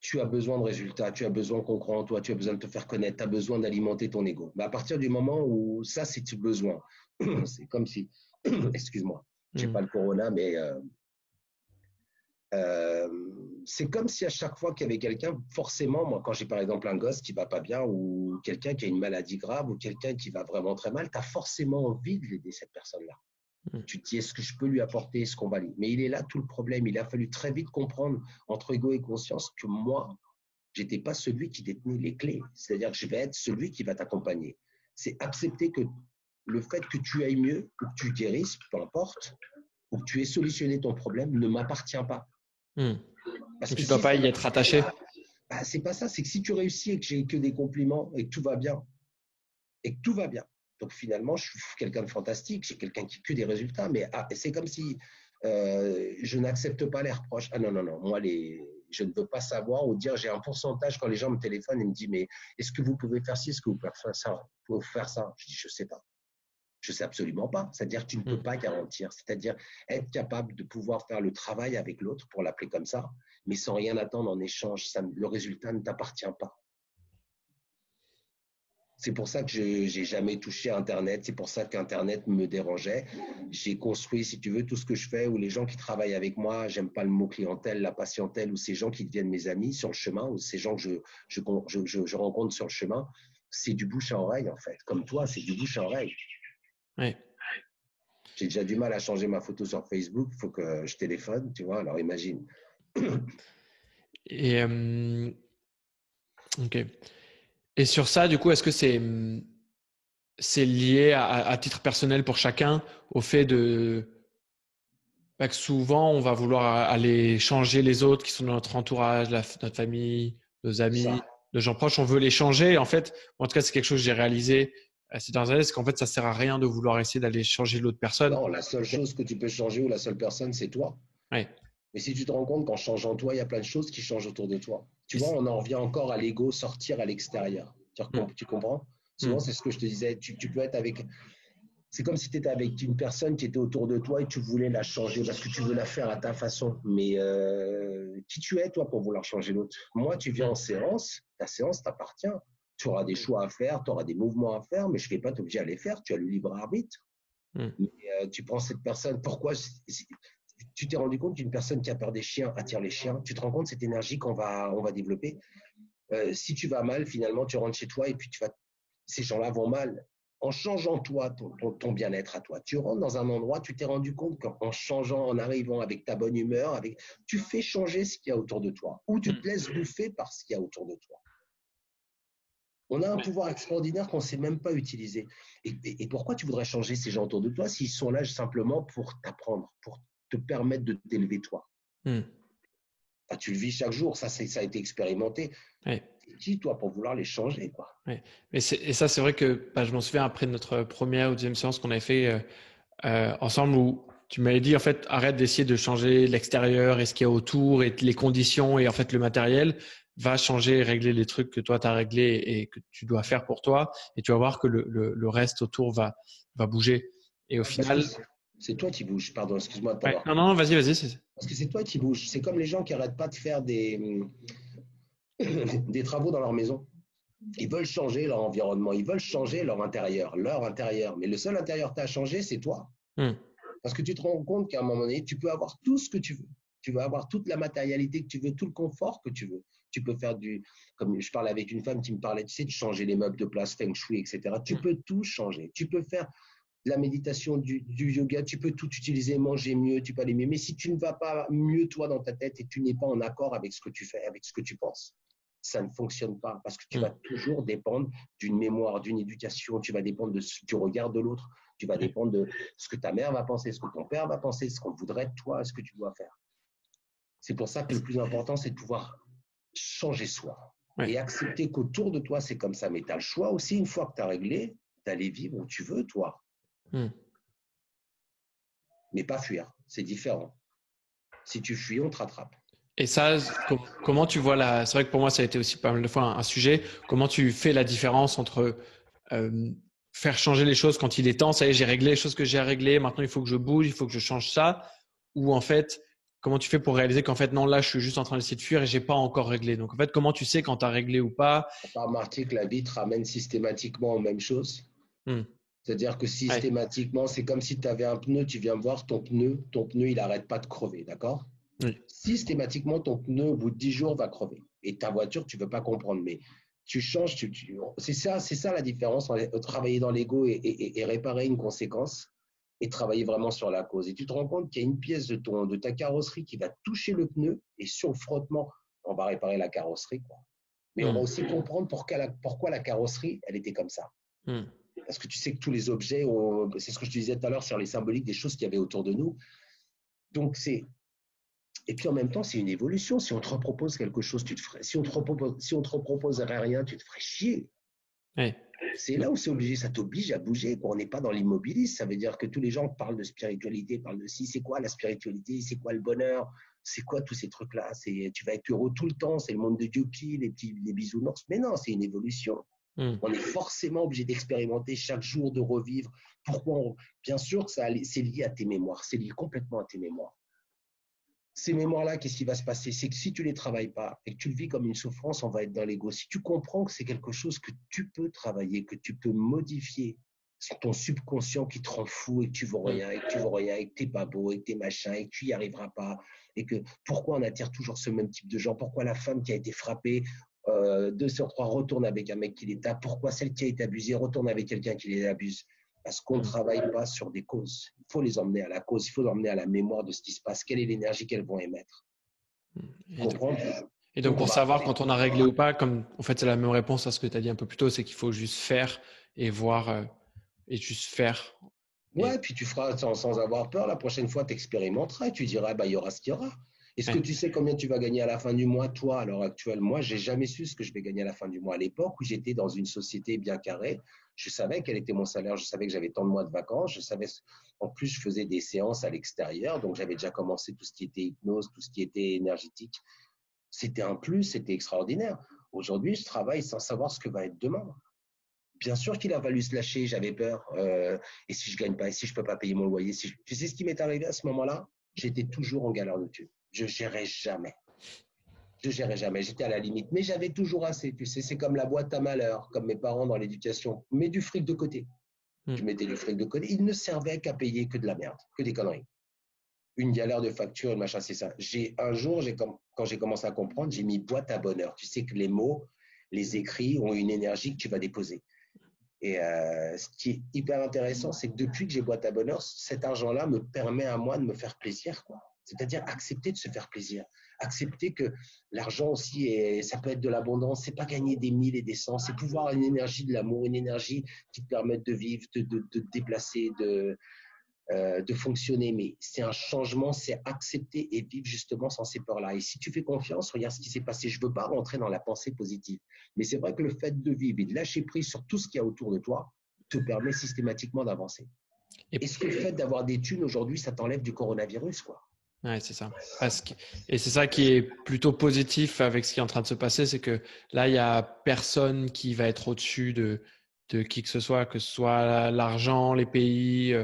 Tu as besoin de résultats, tu as besoin qu'on croit en toi, tu as besoin de te faire connaître, tu as besoin d'alimenter ton ego. Mais à partir du moment où ça, c'est tu besoin, c'est comme si, excuse-moi, j'ai pas le corona, mais euh, c'est comme si à chaque fois qu'il y avait quelqu'un, forcément, moi, quand j'ai par exemple un gosse qui va pas bien ou quelqu'un qui a une maladie grave ou quelqu'un qui va vraiment très mal, tu as forcément envie de l'aider, cette personne-là. Tu te dis, est-ce que je peux lui apporter ce qu'on va lui. Mais il est là tout le problème. Il a fallu très vite comprendre entre ego et conscience que moi, j'étais pas celui qui détenait les clés. C'est-à-dire que je vais être celui qui va t'accompagner. C'est accepter que le fait que tu ailles mieux ou que tu guérisses, peu importe, ou que tu aies solutionné ton problème, ne m'appartient pas. Parce
Donc,
que
tu ne dois
si
pas
ça
y être attaché.
bah, c'est pas ça. C'est que si tu réussis et que j'ai que des compliments et que tout va bien, donc finalement, je suis quelqu'un de fantastique, j'ai quelqu'un qui a que des résultats, mais c'est comme si je n'accepte pas les reproches. Ah non, non, non, moi, je ne veux pas savoir ou dire, j'ai un pourcentage quand les gens me téléphonent et me disent, mais est-ce que vous pouvez faire ci, est-ce que vous pouvez faire ça, vous pouvez faire ça? Je dis, je ne sais pas. Je ne sais absolument pas. C'est-à-dire que tu ne peux pas garantir. C'est-à-dire être capable de pouvoir faire le travail avec l'autre, pour l'appeler comme ça, mais sans rien attendre en échange. Le résultat ne t'appartient pas. C'est pour ça que je n'ai jamais touché à Internet. C'est pour ça qu'Internet me dérangeait. J'ai construit, si tu veux, tout ce que je fais, ou les gens qui travaillent avec moi, j'aime pas le mot clientèle, la patientèle, ou ces gens qui deviennent mes amis sur le chemin, ou ces gens que je rencontre sur le chemin, c'est du bouche à oreille, en fait. Comme toi, c'est du bouche à oreille.
Oui.
J'ai déjà du mal à changer ma photo sur Facebook, il faut que je téléphone, tu vois, alors imagine.
Et, ok. Et sur ça, du coup, est-ce que c'est lié à titre personnel pour chacun au fait que souvent on va vouloir aller changer les autres qui sont dans notre entourage, notre famille, nos amis,
Ça.
nos gens proches, on veut les changer. En fait, en tout cas, c'est quelque chose que j'ai réalisé ces dernières années, c'est qu'en fait, ça sert à rien de vouloir essayer d'aller changer l'autre personne.
Non, la seule chose que tu peux changer ou la seule personne, c'est toi.
Ouais.
Mais si tu te rends compte qu'en changeant toi, il y a plein de choses qui changent autour de toi. Tu vois, on en revient encore à l'ego, sortir à l'extérieur. Tu comprends? Souvent, c'est ce que je te disais. Tu peux être avec. C'est comme si tu étais avec une personne qui était autour de toi et tu voulais la changer parce que tu veux la faire à ta façon. Mais qui tu es, toi, pour vouloir changer l'autre? Moi, tu viens en séance, ta séance t'appartient. Tu auras des choix à faire, tu auras des mouvements à faire, mais je ne vais pas t'obliger à les faire. Tu as le libre arbitre. Mais tu prends cette personne. Pourquoi tu t'es rendu compte qu'une personne qui a peur des chiens attire les chiens? Tu te rends compte cette énergie on va développer? Si tu vas mal, finalement, tu rentres chez toi et puis ces gens-là vont mal. En changeant toi, ton bien-être à toi, tu rentres dans un endroit, tu t'es rendu compte qu'en changeant, en arrivant avec ta bonne humeur, tu fais changer ce qu'il y a autour de toi ou tu te laisses bouffer par ce qu'il y a autour de toi. On a un pouvoir extraordinaire qu'on ne sait même pas utiliser. Et pourquoi tu voudrais changer ces gens autour de toi s'ils sont là simplement pour t'apprendre, pour te permettre de t'élever toi? Tu le vis chaque jour, ça a été expérimenté.
Ouais.
C'est qui, toi, pour vouloir les changer, quoi?
Ouais. Et ça, c'est vrai que je m'en souviens après notre première ou deuxième séance qu'on avait fait ensemble où tu m'avais dit, en fait, arrête d'essayer de changer l'extérieur et ce qu'il y a autour et les conditions et en fait le matériel va changer et régler les trucs que toi tu as réglés et que tu dois faire pour toi et tu vas voir que le reste autour va bouger. Et au
Parce que
final…
c'est toi qui bouges. Pardon, excuse-moi de
Ouais.
t'avoir
Non,
coupé.
non, vas-y.
Parce que c'est toi qui bouges. C'est comme les gens qui n'arrêtent pas de faire des travaux dans leur maison. Ils veulent changer leur environnement, ils veulent changer leur intérieur. Mais le seul intérieur que tu as à changer, c'est toi. Parce que tu te rends compte qu'à un moment donné, tu peux avoir tout ce que tu veux. Tu vas avoir toute la matérialité que tu veux, tout le confort que tu veux. Tu peux faire comme je parlais avec une femme qui me parlait, tu sais, de changer les meubles de place, feng shui, etc. Tu peux tout changer. Tu peux faire de la méditation, du yoga, tu peux tout utiliser, manger mieux, tu peux aller mieux. Mais si tu ne vas pas mieux toi dans ta tête et tu n'es pas en accord avec ce que tu fais, avec ce que tu penses, ça ne fonctionne pas parce que tu vas toujours dépendre d'une mémoire, d'une éducation, tu vas dépendre du regard de l'autre, tu vas dépendre de ce que ta mère va penser, ce que ton père va penser, ce qu'on voudrait de toi, ce que tu dois faire. C'est pour ça que le plus important, c'est de pouvoir changer soi et accepter qu'autour de toi, c'est comme ça. Mais tu as le choix aussi, une fois que tu as réglé, d'aller vivre où tu veux, toi. Mais pas fuir, c'est différent. Si tu fuis, on te rattrape.
Et ça, comment tu vois c'est vrai que pour moi, ça a été aussi pas mal de fois un sujet. Comment tu fais la différence entre euh, faire changer les choses quand il est temps, ça y est, j'ai réglé les choses que j'ai à régler, maintenant il faut que je bouge, il faut que je change ça, ou en fait, comment tu fais pour réaliser qu'en fait, non, là, je suis juste en train d'essayer de fuir et j'ai pas encore réglé. Donc en fait, comment tu sais quand tu as réglé ou pas?
Tu as remarqué que la vie te ramène systématiquement aux mêmes choses.
Hmm.
C'est-à-dire que
Ouais.
systématiquement, c'est comme si tu avais un pneu, tu viens me voir, ton pneu, il n'arrête pas de crever, d'accord?
Oui.
Systématiquement, ton pneu, au bout de 10 jours, va crever. Et ta voiture, tu ne veux pas comprendre, mais tu changes, c'est ça la différence entre travailler dans l'ego et réparer une conséquence et travailler vraiment sur la cause. Et tu te rends compte qu'il y a une pièce de ta carrosserie qui va toucher le pneu et sur le frottement, on va réparer la carrosserie, quoi. Mais on va
Hmm.
aussi comprendre pourquoi la carrosserie, elle était comme ça.
Hmm.
Parce que tu sais que tous les objets, c'est ce que je te disais tout à l'heure sur les symboliques des choses qu'il y avait autour de nous. Donc, et puis en même temps, c'est une évolution. Si on te repropose quelque chose, si on te reproposerait rien, tu te ferais chier.
Ouais.
C'est là où c'est obligé, ça t'oblige à bouger. On n'est pas dans l'immobilisme. Ça veut dire que tous les gens parlent de spiritualité, parlent de si, c'est quoi la spiritualité, c'est quoi le bonheur, c'est quoi tous ces trucs-là. Tu vas être heureux tout le temps, c'est le monde de Yuppie, les bisounours. Mais non, c'est une évolution.
Hmm.
On est forcément obligé d'expérimenter chaque jour, de revivre. Bien sûr que c'est lié à tes mémoires, c'est lié complètement à tes mémoires. Ces mémoires-là, qu'est-ce qui va se passer? C'est que si tu ne les travailles pas et que tu le vis comme une souffrance, on va être dans l'ego. Si tu comprends que c'est quelque chose que tu peux travailler, que tu peux modifier, c'est ton subconscient qui te rend fou et que tu ne vaux
Hmm.
rien, et que tu vaux rien, et que tu n'es pas beau, et que tu es machin, et que tu n'y arriveras pas, et que pourquoi on attire toujours ce même type de gens? Pourquoi la femme qui a été frappée 2 sur 3 retourne avec un mec qui les tape? Pourquoi celle qui a été abusée retourne avec quelqu'un qui les abuse? Parce qu'on ne
Hmm.
travaille pas sur des causes. Il faut les emmener à la cause, il faut les emmener à la mémoire de ce qui se passe. Quelle est l'énergie qu'elles vont émettre?
Hmm.
Comprendre?
Et donc,
Donc, on
pour
va
savoir
arrêter.
quand on a réglé ou pas, comme en fait, c'est la même réponse à ce que tu as dit un peu plus tôt, c'est qu'il faut juste faire et voir et juste faire. Et
Ouais, puis tu feras sans avoir peur. La prochaine fois, tu expérimenteras. Tu diras, bah, il y aura ce qu'il y aura. Est-ce que
ouais.
tu sais combien tu vas gagner à la fin du mois, toi, à l'heure actuelle? Moi, j'ai jamais su ce que je vais gagner à la fin du mois. À l'époque où j'étais dans une société bien carrée, je savais quel était mon salaire, je savais que j'avais tant de mois de vacances, je savais, en plus, je faisais des séances à l'extérieur, donc j'avais déjà commencé tout ce qui était hypnose, tout ce qui était énergétique. C'était un plus, c'était extraordinaire. Aujourd'hui, je travaille sans savoir ce que va être demain. Bien sûr qu'il a fallu se lâcher, j'avais peur. Et si je gagne pas, et si je peux pas payer mon loyer, tu sais ce qui m'est arrivé à ce moment-là? J'étais toujours en galère de thunes. Je gérais jamais. Je gérais jamais. J'étais à la limite, mais j'avais toujours assez. Tu sais, c'est comme la boîte à malheur, comme mes parents dans l'éducation. Mets du fric de côté.
Hmm.
Je mettais du fric de côté. Il ne servait qu'à payer que de la merde, que des conneries. Une galère de facture, une machin, c'est ça. Un jour, quand j'ai commencé à comprendre, j'ai mis boîte à bonheur. Tu sais que les mots, les écrits ont une énergie que tu vas déposer. Et ce qui est hyper intéressant, c'est que depuis que j'ai boîte à bonheur, cet argent-là me permet à moi de me faire plaisir, quoi. C'est-à-dire accepter de se faire plaisir, accepter que l'argent aussi, ça peut être de l'abondance, c'est pas gagner des mille et des cents, c'est pouvoir une énergie de l'amour, une énergie qui te permet de vivre, de te déplacer, de fonctionner. Mais c'est un changement, c'est accepter et vivre justement sans ces peurs-là. Et si tu fais confiance, regarde ce qui s'est passé. Je ne veux pas rentrer dans la pensée positive. Mais c'est vrai que le fait de vivre et de lâcher prise sur tout ce qu'il y a autour de toi te permet systématiquement d'avancer.
Et,
Est-ce que le fait d'avoir des thunes aujourd'hui, ça t'enlève du coronavirus, quoi?
ouais, c'est ça. Et c'est ça qui est plutôt positif avec ce qui est en train de se passer, c'est que là, il y a personne qui va être au-dessus de qui que ce soit l'argent, les pays,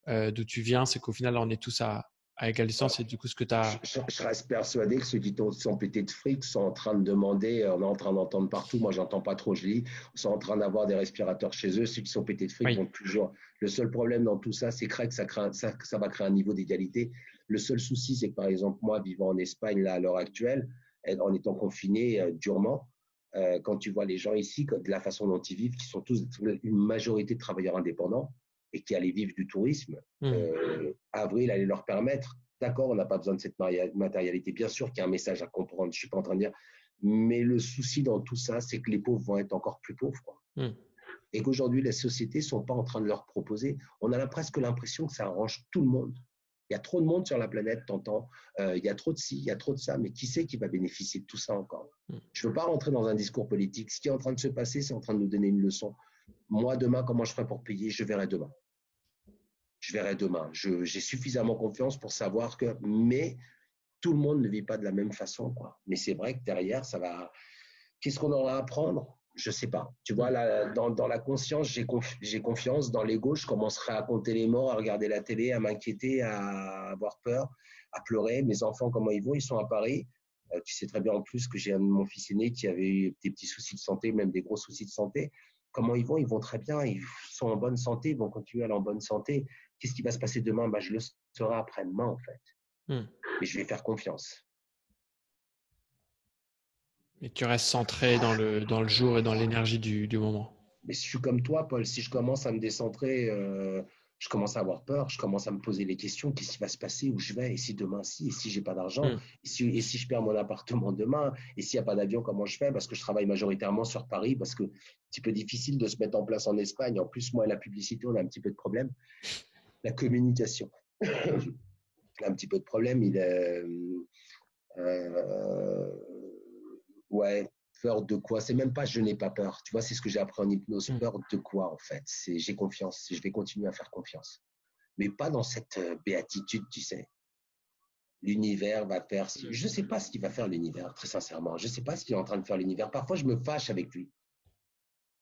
d'où tu viens. C'est qu'au final, on est tous à égale distance. Et du coup, ce que tu as.
Je reste persuadé que ceux qui sont pétés de fric sont en train de demander, on est en train d'entendre partout, moi j'entends pas trop, je lis, sont en train d'avoir des respirateurs chez eux, ceux qui sont pétés de fric
Oui.
vont toujours. Le seul problème dans tout ça, c'est que ça va créer un niveau d'égalité. Le seul souci, c'est que par exemple, moi vivant en Espagne là, à l'heure actuelle, en étant confiné durement, quand tu vois les gens ici, de la façon dont ils vivent, qui sont tous une majorité de travailleurs indépendants et qui allaient vivre du tourisme,
Hmm.
avril allait leur permettre. D'accord, on n'a pas besoin de cette matérialité. Bien sûr qu'il y a un message à comprendre, je ne suis pas en train de dire. Mais le souci dans tout ça, c'est que les pauvres vont être encore plus pauvres, quoi.
Hmm.
Et qu'aujourd'hui, les sociétés ne sont pas en train de leur proposer. On a presque l'impression que ça arrange tout le monde. Il y a trop de monde sur la planète, t'entends. Il y a trop de ci, il y a trop de ça. Mais qui c'est qui va bénéficier de tout ça encore?
Hmm.
Je ne veux pas rentrer dans un discours politique. Ce qui est en train de se passer, c'est en train de nous donner une leçon. Moi, demain, comment je ferai pour payer? Je verrai demain. Je verrai demain. J'ai suffisamment confiance pour savoir que. Mais tout le monde ne vit pas de la même façon, quoi. Mais c'est vrai que derrière, ça va. Qu'est-ce qu'on aura à apprendre? Je sais pas. Tu vois, là, dans la conscience, j'ai confiance. Dans l'ego, je commencerai à compter les morts, à regarder la télé, à m'inquiéter, à avoir peur, à pleurer. Mes enfants, comment ils vont? Ils sont à Paris. Tu sais très bien en plus que j'ai un de mon fils aîné qui avait eu des petits soucis de santé, même des gros soucis de santé. Comment ils vont? Ils vont très bien. Ils sont en bonne santé. Ils vont continuer à aller en bonne santé. Qu'est-ce qui va se passer demain? Bah, je le saurai après-demain, en fait. Mais je vais faire confiance.
Et tu restes centré dans le jour et dans l'énergie du moment.
Mais je suis comme toi, Paul. Si je commence à me décentrer, je commence à avoir peur. Je commence à me poser les questions. Qu'est-ce qui va se passer? Où je vais? Et si demain, si? Et si j'ai pas d'argent? Et si je perds mon appartement demain? Et s'il n'y a pas d'avion, comment je fais? Parce que je travaille majoritairement sur Paris, parce que c'est un petit peu difficile de se mettre en place en Espagne. En plus, moi, la publicité, on a un petit peu de problème. La communication, on a un petit peu de problème. Ouais, peur de quoi? C'est même pas je n'ai pas peur. Tu vois, c'est ce que j'ai appris en hypnose. Peur de quoi, en fait? C'est j'ai confiance. Je vais continuer à faire confiance. Mais pas dans cette béatitude, tu sais. L'univers va faire. Je ne sais pas ce qu'il va faire, l'univers, très sincèrement. Je ne sais pas ce qu'il est en train de faire, l'univers. Parfois, je me fâche avec lui.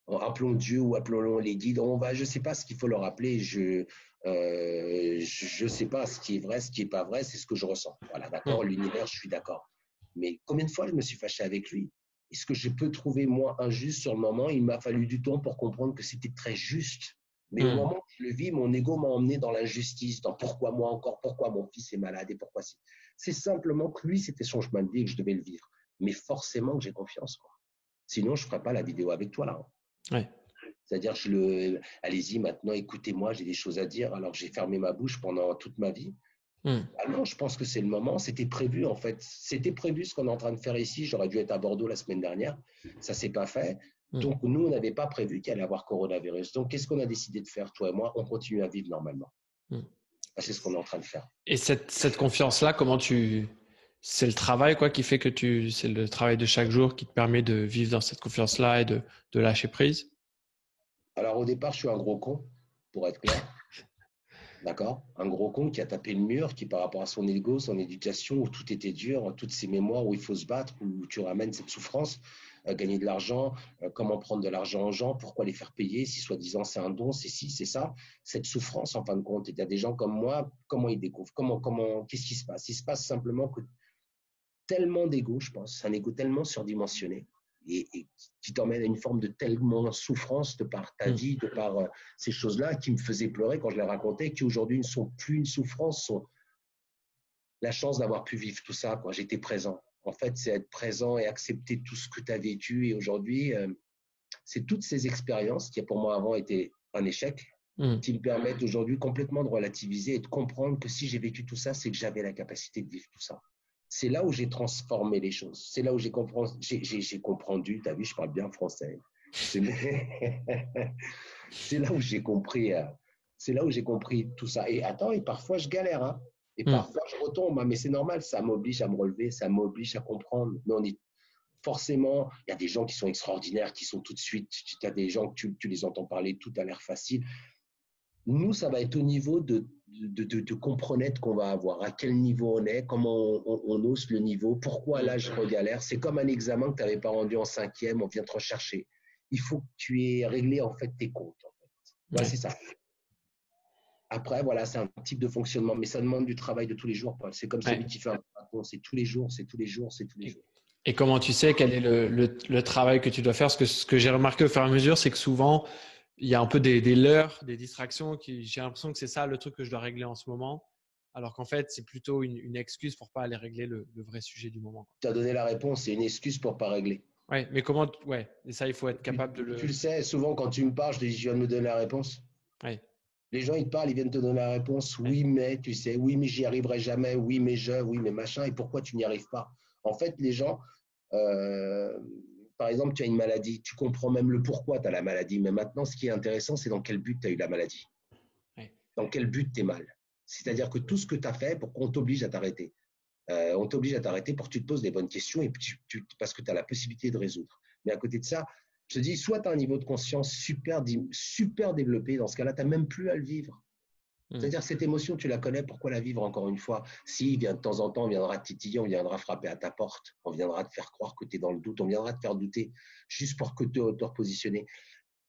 Appelons Dieu ou appelons les guides. Je ne sais pas ce qu'il faut leur appeler. Je ne sais pas ce qui est vrai, ce qui n'est pas vrai. C'est ce que je ressens. Voilà, d'accord. L'univers, je suis d'accord. Mais combien de fois je me suis fâché avec lui? Est-ce que je peux trouver, moi, injuste sur le moment? Il m'a fallu du temps pour comprendre que c'était très juste. Mais au moment où je le vis, mon ego m'a emmené dans l'injustice, dans pourquoi moi encore, pourquoi mon fils est malade et pourquoi c'est. C'est simplement que lui, c'était son chemin de vie et que je devais le vivre. Mais forcément que j'ai confiance, quoi. Sinon, je ne ferais pas la vidéo avec toi, là.
Ouais.
C'est-à-dire, allez-y, maintenant, écoutez-moi, j'ai des choses à dire, alors que j'ai fermé ma bouche pendant toute ma vie. Ah non, je pense que c'est le moment. C'était prévu, en fait. C'était prévu ce qu'on est en train de faire ici. J'aurais dû être à Bordeaux la semaine dernière. Ça ne s'est pas fait. Donc, nous, on n'avait pas prévu qu'il allait y avoir coronavirus. Donc, qu'est-ce qu'on a décidé de faire, toi et moi? On continue à vivre normalement. C'est ce qu'on est en train de faire.
Et cette confiance-là, c'est le travail, quoi, qui fait que c'est le travail de chaque jour qui te permet de vivre dans cette confiance-là et de lâcher prise?
Alors, au départ, je suis un gros con, pour être clair. D'accord? Un gros con qui a tapé le mur, qui par rapport à son ego, son éducation, où tout était dur, toutes ces mémoires où il faut se battre, où tu ramènes cette souffrance, gagner de l'argent, comment prendre de l'argent aux gens, pourquoi les faire payer, si soi-disant c'est un don, c'est ci, c'est ça. Cette souffrance, en fin de compte, il y a des gens comme moi, comment ils découvrent? Qu'est-ce qui se passe? Il se passe simplement que tellement d'ego, je pense, un ego tellement surdimensionné, et qui t'emmène à une forme de tellement souffrance de par ta vie, de par ces choses-là qui me faisaient pleurer quand je les racontais, qui aujourd'hui ne sont plus une souffrance, sont la chance d'avoir pu vivre tout ça, quoi. J'étais présent. En fait, c'est être présent et accepter tout ce que tu as vécu. Et aujourd'hui, c'est toutes ces expériences qui, pour moi, avant, étaient un échec, qui me permettent aujourd'hui complètement de relativiser et de comprendre que si j'ai vécu tout ça, c'est que j'avais la capacité de vivre tout ça. C'est là où j'ai transformé les choses. C'est là où j'ai comprendu. Tu as vu, je parle bien français. C'est là où j'ai compris. C'est là où j'ai compris tout ça. Et attends, et parfois je galère. Hein. Et parfois je retombe. Hein, mais c'est normal. Ça m'oblige à me relever. Ça m'oblige à comprendre. Mais on est forcément. Il y a des gens qui sont extraordinaires, qui sont tout de suite. Tu as des gens que tu les entends parler, tout a l'air facile. Nous, ça va être au niveau de comprenaître qu'on va avoir, à quel niveau on est, comment on hausse le niveau, pourquoi là je regalère. C'est comme un examen que tu n'avais pas rendu en 5e, on vient te rechercher. Il faut que tu aies réglé en fait tes comptes. En fait. Ouais, c'est ça. Après, voilà, c'est un type de fonctionnement, mais ça demande du travail de tous les jours, Paul. C'est comme celui qui fait un marathon, c'est tous les jours, c'est tous les jours, c'est tous les jours.
Et comment tu sais quel est le travail que tu dois faire? Parce que ce que j'ai remarqué au fur et à mesure, c'est que souvent, il y a un peu des leurres, des distractions. J'ai l'impression que c'est ça le truc que je dois régler en ce moment. Alors qu'en fait, c'est plutôt une excuse pour pas aller régler le vrai sujet du moment.
Tu as donné la réponse, c'est une excuse pour pas régler.
Ouais, mais comment, ouais, et ça, il faut être capable de le.
Tu le sais, souvent quand tu me parles, je te dis, je viens de me donner la réponse.
Ouais.
Les gens, ils te parlent, ils viennent te donner la réponse. Oui, mais, tu sais, oui, mais j'y arriverai jamais. Oui, mais oui, mais machin. Et pourquoi tu n'y arrives pas? En fait, les gens, par exemple, tu as une maladie. Tu comprends même le pourquoi tu as la maladie. Mais maintenant, ce qui est intéressant, c'est dans quel but tu as eu la maladie. Ouais. Dans quel but tu es mal. C'est-à-dire que tout ce que tu as fait pour qu'on t'oblige à t'arrêter. On t'oblige à t'arrêter pour que tu te poses des bonnes questions et parce que tu as la possibilité de résoudre. Mais à côté de ça, je te dis, soit tu as un niveau de conscience super développé, dans ce cas-là, tu n'as même plus à le vivre. C'est-à-dire que cette émotion, tu la connais, pourquoi la vivre encore une fois? Si, de temps en temps, on viendra te titiller, on viendra frapper à ta porte, on viendra te faire croire que tu es dans le doute, on viendra te faire douter, juste pour que te repositionner.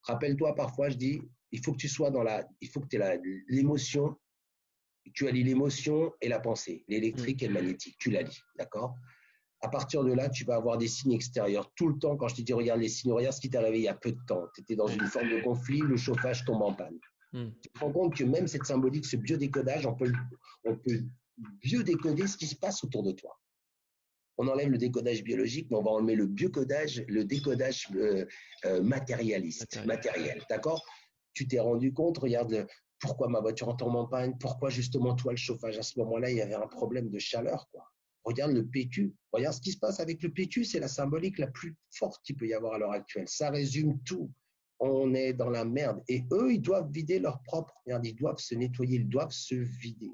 Rappelle-toi, parfois, je dis, il faut que tu sois il faut que tu aies l'émotion, tu allies l'émotion et la pensée, l'électrique et le magnétique, tu l'allies, d'accord? À partir de là, tu vas avoir des signes extérieurs. Tout le temps, quand je te dis regarde les signes, regarde ce qui t'est arrivé il y a peu de temps. Tu étais dans une forme de conflit, le chauffage tombe en panne. Tu te rends compte que même cette symbolique, ce biodécodage, on peut biodécoder ce qui se passe autour de toi. On enlève le décodage biologique, mais on va enlever le biocodage, le décodage matériel. D'accord? Tu t'es rendu compte, regarde, pourquoi ma voiture tombe en panne, pourquoi justement toi le chauffage, à ce moment-là, il y avait un problème de chaleur, quoi. Regarde le PQ, regarde ce qui se passe avec le PQ, c'est la symbolique la plus forte qu'il peut y avoir à l'heure actuelle. Ça résume tout. On est dans la merde. Et eux, ils doivent vider leur propre merde, ils doivent se nettoyer, ils doivent se vider.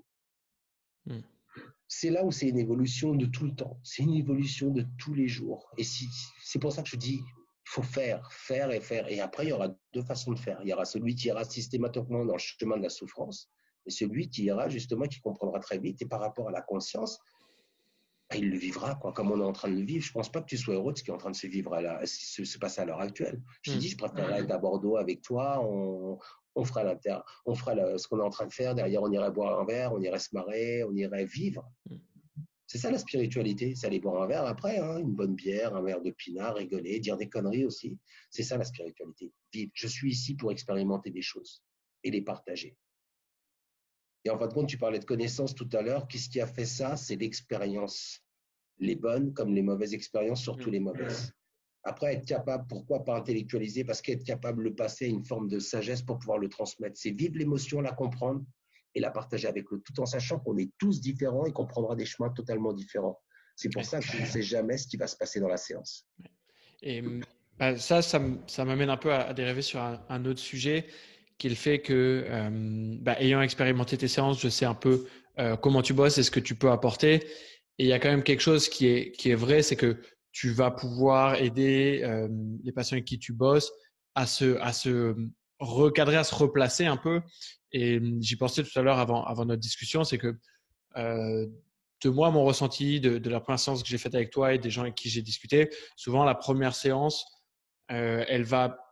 C'est là où c'est une évolution de tout le temps. C'est une évolution de tous les jours. Et c'est pour ça que je dis, il faut faire et faire. Et après, il y aura deux façons de faire. Il y aura celui qui ira systématiquement dans le chemin de la souffrance et celui qui ira justement, qui comprendra très vite. Et par rapport à la conscience, il le vivra, quoi, comme on est en train de le vivre. Je ne pense pas que tu sois heureux de ce qui est en train de se passer à l'heure actuelle. Je te dis, je préférerais être à Bordeaux avec toi. On fera ce qu'on est en train de faire. Derrière, on irait boire un verre, on irait se marrer, on irait vivre. C'est ça la spiritualité, c'est aller boire un verre après, hein, une bonne bière, un verre de pinard, rigoler, dire des conneries aussi. C'est ça la spiritualité. Vivre. Je suis ici pour expérimenter des choses et les partager. Et en fin de compte, tu parlais de connaissances tout à l'heure. Qu'est-ce qui a fait ça? C'est l'expérience. Les bonnes comme les mauvaises expériences, surtout les mauvaises. Après, être capable, pourquoi pas intellectualiser? Parce qu'être capable de le passer à une forme de sagesse pour pouvoir le transmettre. C'est vivre l'émotion, la comprendre et la partager avec l'autre, tout en sachant qu'on est tous différents et qu'on prendra des chemins totalement différents. C'est pour ça que je ne sais jamais ce qui va se passer dans la séance.
Et ça m'amène un peu à dériver sur un autre sujet, qui est le fait que, ayant expérimenté tes séances, je sais un peu comment tu bosses et ce que tu peux apporter. Et il y a quand même quelque chose qui est vrai, c'est que tu vas pouvoir aider les patients avec qui tu bosses à se recadrer, à se replacer un peu. Et j'y pensais tout à l'heure avant notre discussion, c'est que de moi, mon ressenti de la première séance que j'ai faite avec toi et des gens avec qui j'ai discuté, souvent la première séance, elle va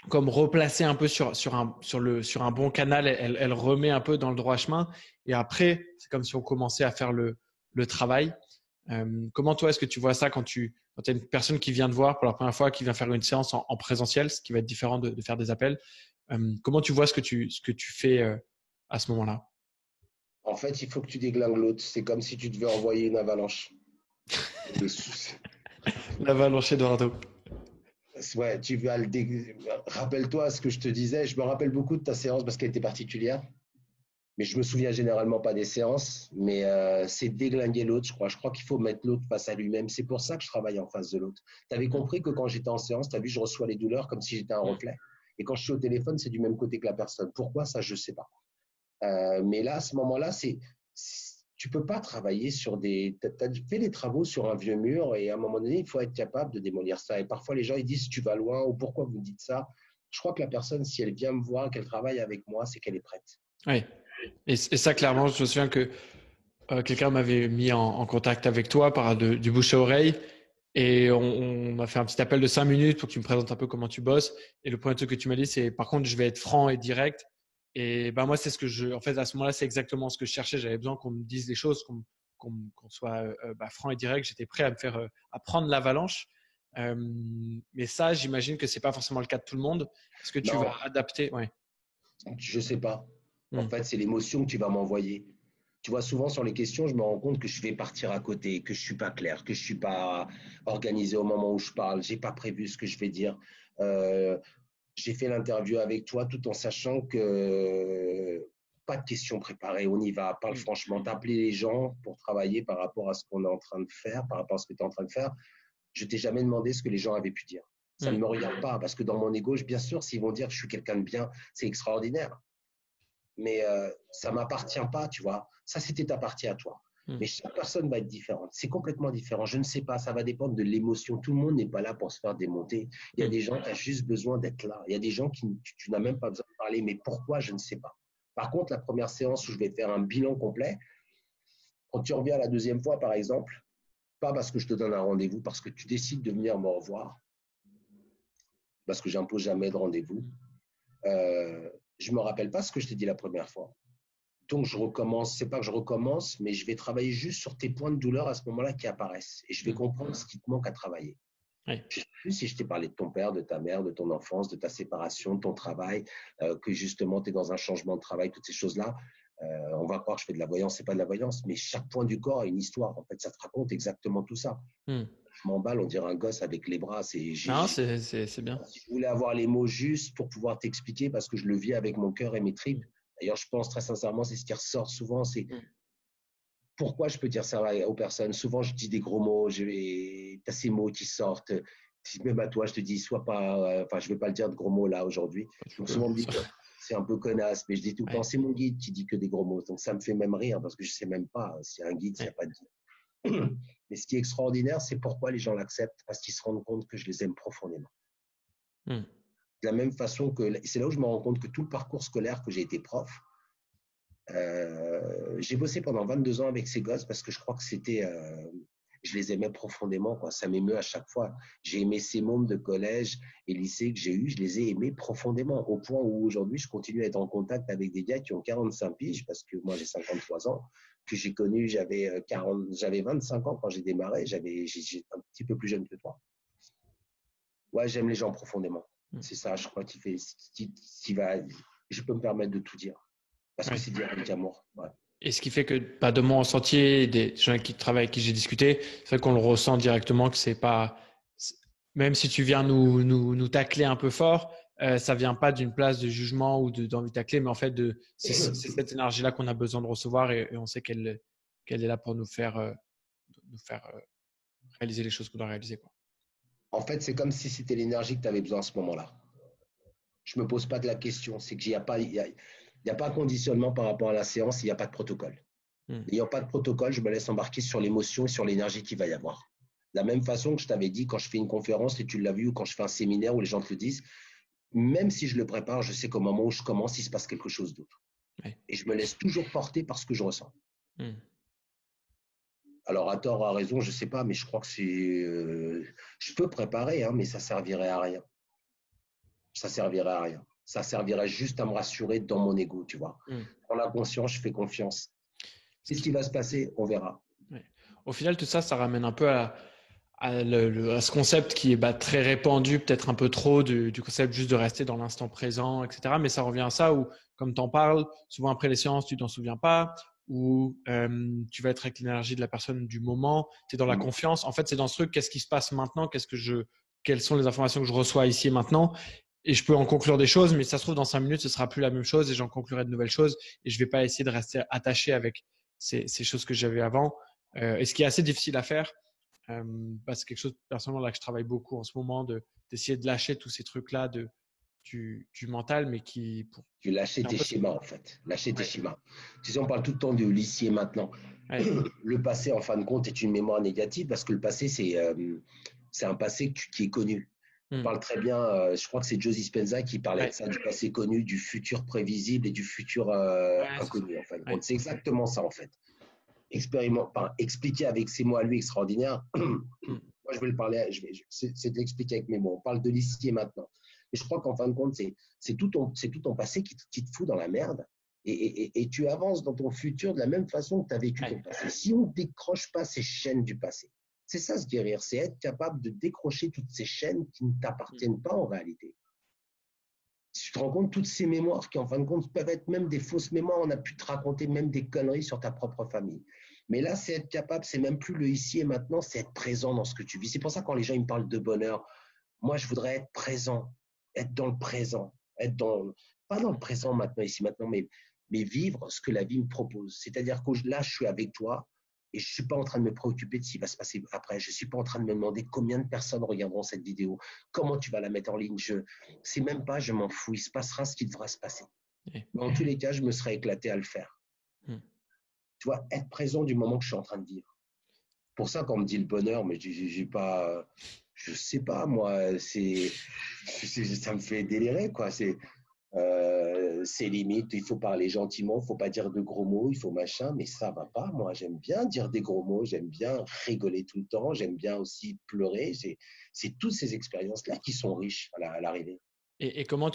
comme replacer un peu sur un bon canal, elle remet un peu dans le droit chemin. Et après, c'est comme si on commençait à faire le travail. Comment toi, est-ce que tu vois ça quand tu as une personne qui vient te voir pour la première fois, qui vient faire une séance en présentiel, ce qui va être différent de faire des appels? Comment tu vois ce que tu fais à ce moment-là?
En fait, il faut que tu déglingues l'autre. C'est comme si tu devais envoyer une avalanche.
L'avalanche Eduardo.
Ouais, rappelle-toi ce que je te disais. Je me rappelle beaucoup de ta séance parce qu'elle était particulière. Mais je me souviens généralement pas des séances. Mais c'est déglinguer l'autre, je crois. Je crois qu'il faut mettre l'autre face à lui-même. C'est pour ça que je travaille en face de l'autre. Tu avais compris que quand j'étais en séance, tu as vu, je reçois les douleurs comme si j'étais un reflet. Et quand je suis au téléphone, c'est du même côté que la personne. Pourquoi ça, je sais pas. Mais là, à ce moment-là, tu peux pas travailler sur t'as fait des travaux sur un vieux mur et à un moment donné, il faut être capable de démolir ça. Et parfois, les gens, ils disent, tu vas loin ou pourquoi vous me dites ça? Je crois que la personne, si elle vient me voir, qu'elle travaille avec moi, c'est qu'elle est prête.
Oui. Et ça, clairement, je me souviens que quelqu'un m'avait mis en contact avec toi par du bouche à oreille. Et on a fait un petit appel de 5 minutes pour que tu me présentes un peu comment tu bosses. Et le premier truc que tu m'as dit, c'est par contre, je vais être franc et direct. Et ben moi, c'est ce que en fait, à ce moment-là, c'est exactement ce que je cherchais. J'avais besoin qu'on me dise les choses, qu'on soit franc et direct. J'étais prêt à me faire à prendre l'avalanche. Mais ça, j'imagine que c'est pas forcément le cas de tout le monde. Est-ce que tu
Non,
vas adapter? Ouais.
je sais pas. En fait, c'est l'émotion que tu vas m'envoyer. Tu vois, souvent sur les questions, je me rends compte que je vais partir à côté, que je suis pas clair, que je suis pas organisé au moment où je parle. J'ai pas prévu ce que je vais dire. J'ai fait l'interview avec toi tout en sachant que pas de questions préparées, on y va, parle franchement, t'appeler les gens pour travailler par rapport à ce qu'on est en train de faire, par rapport à ce que tu es en train de faire. Je t'ai jamais demandé ce que les gens avaient pu dire. Ça ne me regarde pas, parce que dans mon ego, bien sûr, s'ils vont dire que je suis quelqu'un de bien, c'est extraordinaire. Mais ça m'appartient pas, tu vois. Ça, c'était ta partie à toi. Mais chaque personne va être différente. C'est complètement différent. Je ne sais pas, ça va dépendre de l'émotion. Tout le monde n'est pas là pour se faire démonter. Il y a des gens qui ont juste besoin d'être là. Il y a des gens qui tu n'as même pas besoin de parler. Mais pourquoi? Je ne sais pas. Par contre, la première séance où je vais faire un bilan complet, quand tu reviens la deuxième fois, par exemple, pas parce que je te donne un rendez-vous, parce que tu décides de venir me revoir, parce que j'impose jamais de rendez-vous, je me rappelle pas ce que je t'ai dit la première fois. Donc, je recommence. C'est pas que je recommence, mais je vais travailler juste sur tes points de douleur à ce moment-là qui apparaissent. Et je vais comprendre ce qui te manque à travailler.
Oui.
Je ne sais plus si je t'ai parlé de ton père, de ta mère, de ton enfance, de ta séparation, de ton travail, que justement tu es dans un changement de travail, toutes ces choses-là. On va croire que je fais de la voyance, c'est pas de la voyance, mais chaque point du corps a une histoire. En fait, ça te raconte exactement tout ça. Je m'emballe, on dirait un gosse avec les bras.
Non, c'est bien.
Si je voulais avoir les mots justes pour pouvoir t'expliquer, parce que je le vis avec mon cœur et mes tripes. D'ailleurs, je pense très sincèrement, c'est ce qui ressort souvent, c'est pourquoi je peux dire ça aux personnes. Souvent, je dis des gros mots, tu as ces mots qui sortent. Même à toi, je te dis, sois pas, enfin, je vais pas le dire de gros mots là aujourd'hui. Donc, souvent, on me dit que c'est un peu connasse, mais je dis tout le temps, c'est mon guide qui dit que des gros mots. Donc, ça me fait même rire parce que je sais même pas s'il y a un guide, s'il n'y a pas de guide. Mais ce qui est extraordinaire, c'est pourquoi les gens l'acceptent, parce qu'ils se rendent compte que je les aime profondément. De la même façon que, c'est là où je me rends compte que tout le parcours scolaire que j'ai été prof, j'ai bossé pendant 22 ans avec ces gosses parce que je crois que je les aimais profondément, quoi. Ça m'émeut à chaque fois. J'ai aimé ces mômes de collège et lycée que j'ai eu, je les ai aimés profondément, au point où aujourd'hui, je continue à être en contact avec des gars qui ont 45 piges, parce que moi, j'ai 53 ans, que j'ai connu, j'avais 25 ans quand j'ai démarré, j'étais un petit peu plus jeune que toi. Ouais, j'aime les gens profondément. C'est ça, je crois, qui va, je peux me permettre de tout dire. Parce que c'est dit avec amour. Ouais.
Et ce qui fait que de mon ressenti, des gens qui travaillent avec qui j'ai discuté, c'est vrai qu'on le ressent directement que c'est pas, même si tu viens nous tacler un peu fort, ça vient pas d'une place de jugement ou d'envie de tacler, mais en fait c'est cette énergie-là qu'on a besoin de recevoir et on sait qu'elle est là pour nous faire réaliser les choses qu'on doit réaliser, quoi.
En fait, c'est comme si c'était l'énergie que tu avais besoin à ce moment-là. Je me pose pas de la question. C'est qu'il n'y a pas, il y a pas de conditionnement par rapport à la séance, il n'y a pas de protocole. N'ayant pas de protocole, je me laisse embarquer sur l'émotion et sur l'énergie qu'il va y avoir. De la même façon que je t'avais dit quand je fais une conférence, et tu l'as vu, ou quand je fais un séminaire où les gens te le disent, même si je le prépare, je sais qu'au moment où je commence, il se passe quelque chose d'autre. Et je me laisse toujours porter par ce que je ressens. Alors, à tort, à raison, je ne sais pas, mais je crois que je peux préparer, hein, mais ça ne servirait à rien. Ça servirait à rien. Ça servirait juste à me rassurer dans mon ego, tu vois. Prends la conscience, je fais confiance. Qu'est-ce qui va se passer? On verra.
Au final, tout ça, ça ramène un peu à ce concept qui est très répandu, peut-être un peu trop, du concept juste de rester dans l'instant présent, etc. Mais ça revient à ça où, comme tu en parles, souvent après les séances, tu t'en souviens pas, ou tu vas être avec l'énergie de la personne du moment, tu es dans la confiance. En fait, c'est dans ce truc, qu'est-ce qui se passe maintenant, quelles sont les informations que je reçois ici et maintenant. Et je peux en conclure des choses, mais ça se trouve, dans 5 minutes, ce sera plus la même chose et j'en conclurai de nouvelles choses et je vais pas essayer de rester attaché avec ces choses que j'avais avant. Et ce qui est assez difficile à faire, c'est quelque chose personnellement là que je travaille beaucoup en ce moment, d'essayer de lâcher tous ces trucs-là du mental, mais
Tu lâcher tes schémas, en fait. Lâcher tes schémas. Tu sais, on parle tout le temps de l'ici et maintenant. Le passé, en fin de compte, est une mémoire négative parce que le passé, c'est un passé qui est connu. On parle très bien, je crois que c'est Joe Dispenza qui parlait de ça, du passé connu, du futur prévisible et du futur inconnu. En fin de compte. C'est exactement ça, en fait. Expliquer avec ses mots à lui extraordinaires. Moi, je vais le parler, c'est de l'expliquer avec mes mots. On parle de l'ici et maintenant. Et je crois qu'en fin de compte, c'est tout ton passé qui te fout dans la merde. Et tu avances dans ton futur de la même façon que tu as vécu ton passé. Si on ne décroche pas ces chaînes du passé, c'est ça se guérir, c'est être capable de décrocher toutes ces chaînes qui ne t'appartiennent pas en réalité. Si tu te rends compte, toutes ces mémoires qui, en fin de compte, peuvent être même des fausses mémoires, on a pu te raconter même des conneries sur ta propre famille. Mais là, c'est être capable, c'est même plus le ici et maintenant, c'est être présent dans ce que tu vis. C'est pour ça que quand les gens ils me parlent de bonheur, moi, je voudrais être présent, être dans le présent, pas dans le présent maintenant, ici, maintenant, mais vivre ce que la vie me propose. C'est-à-dire que là, je suis avec toi et je ne suis pas en train de me préoccuper de ce qui va se passer après. Je ne suis pas en train de me demander combien de personnes regarderont cette vidéo, comment tu vas la mettre en ligne. C'est même pas, je m'en fous, il se passera ce qui devra se passer. Mais en tous les cas, je me serais éclaté à le faire. Tu vois, être présent du moment que je suis en train de vivre. Pour ça, quand on me dit le bonheur, mais j'ai pas, je sais pas, moi, ça me fait délirer, quoi. C'est limite, il faut parler gentiment, il faut pas dire de gros mots, il faut machin, mais ça va pas. Moi, j'aime bien dire des gros mots, j'aime bien rigoler tout le temps, j'aime bien aussi pleurer. C'est toutes ces expériences-là qui sont riches à l'arrivée.
Et comment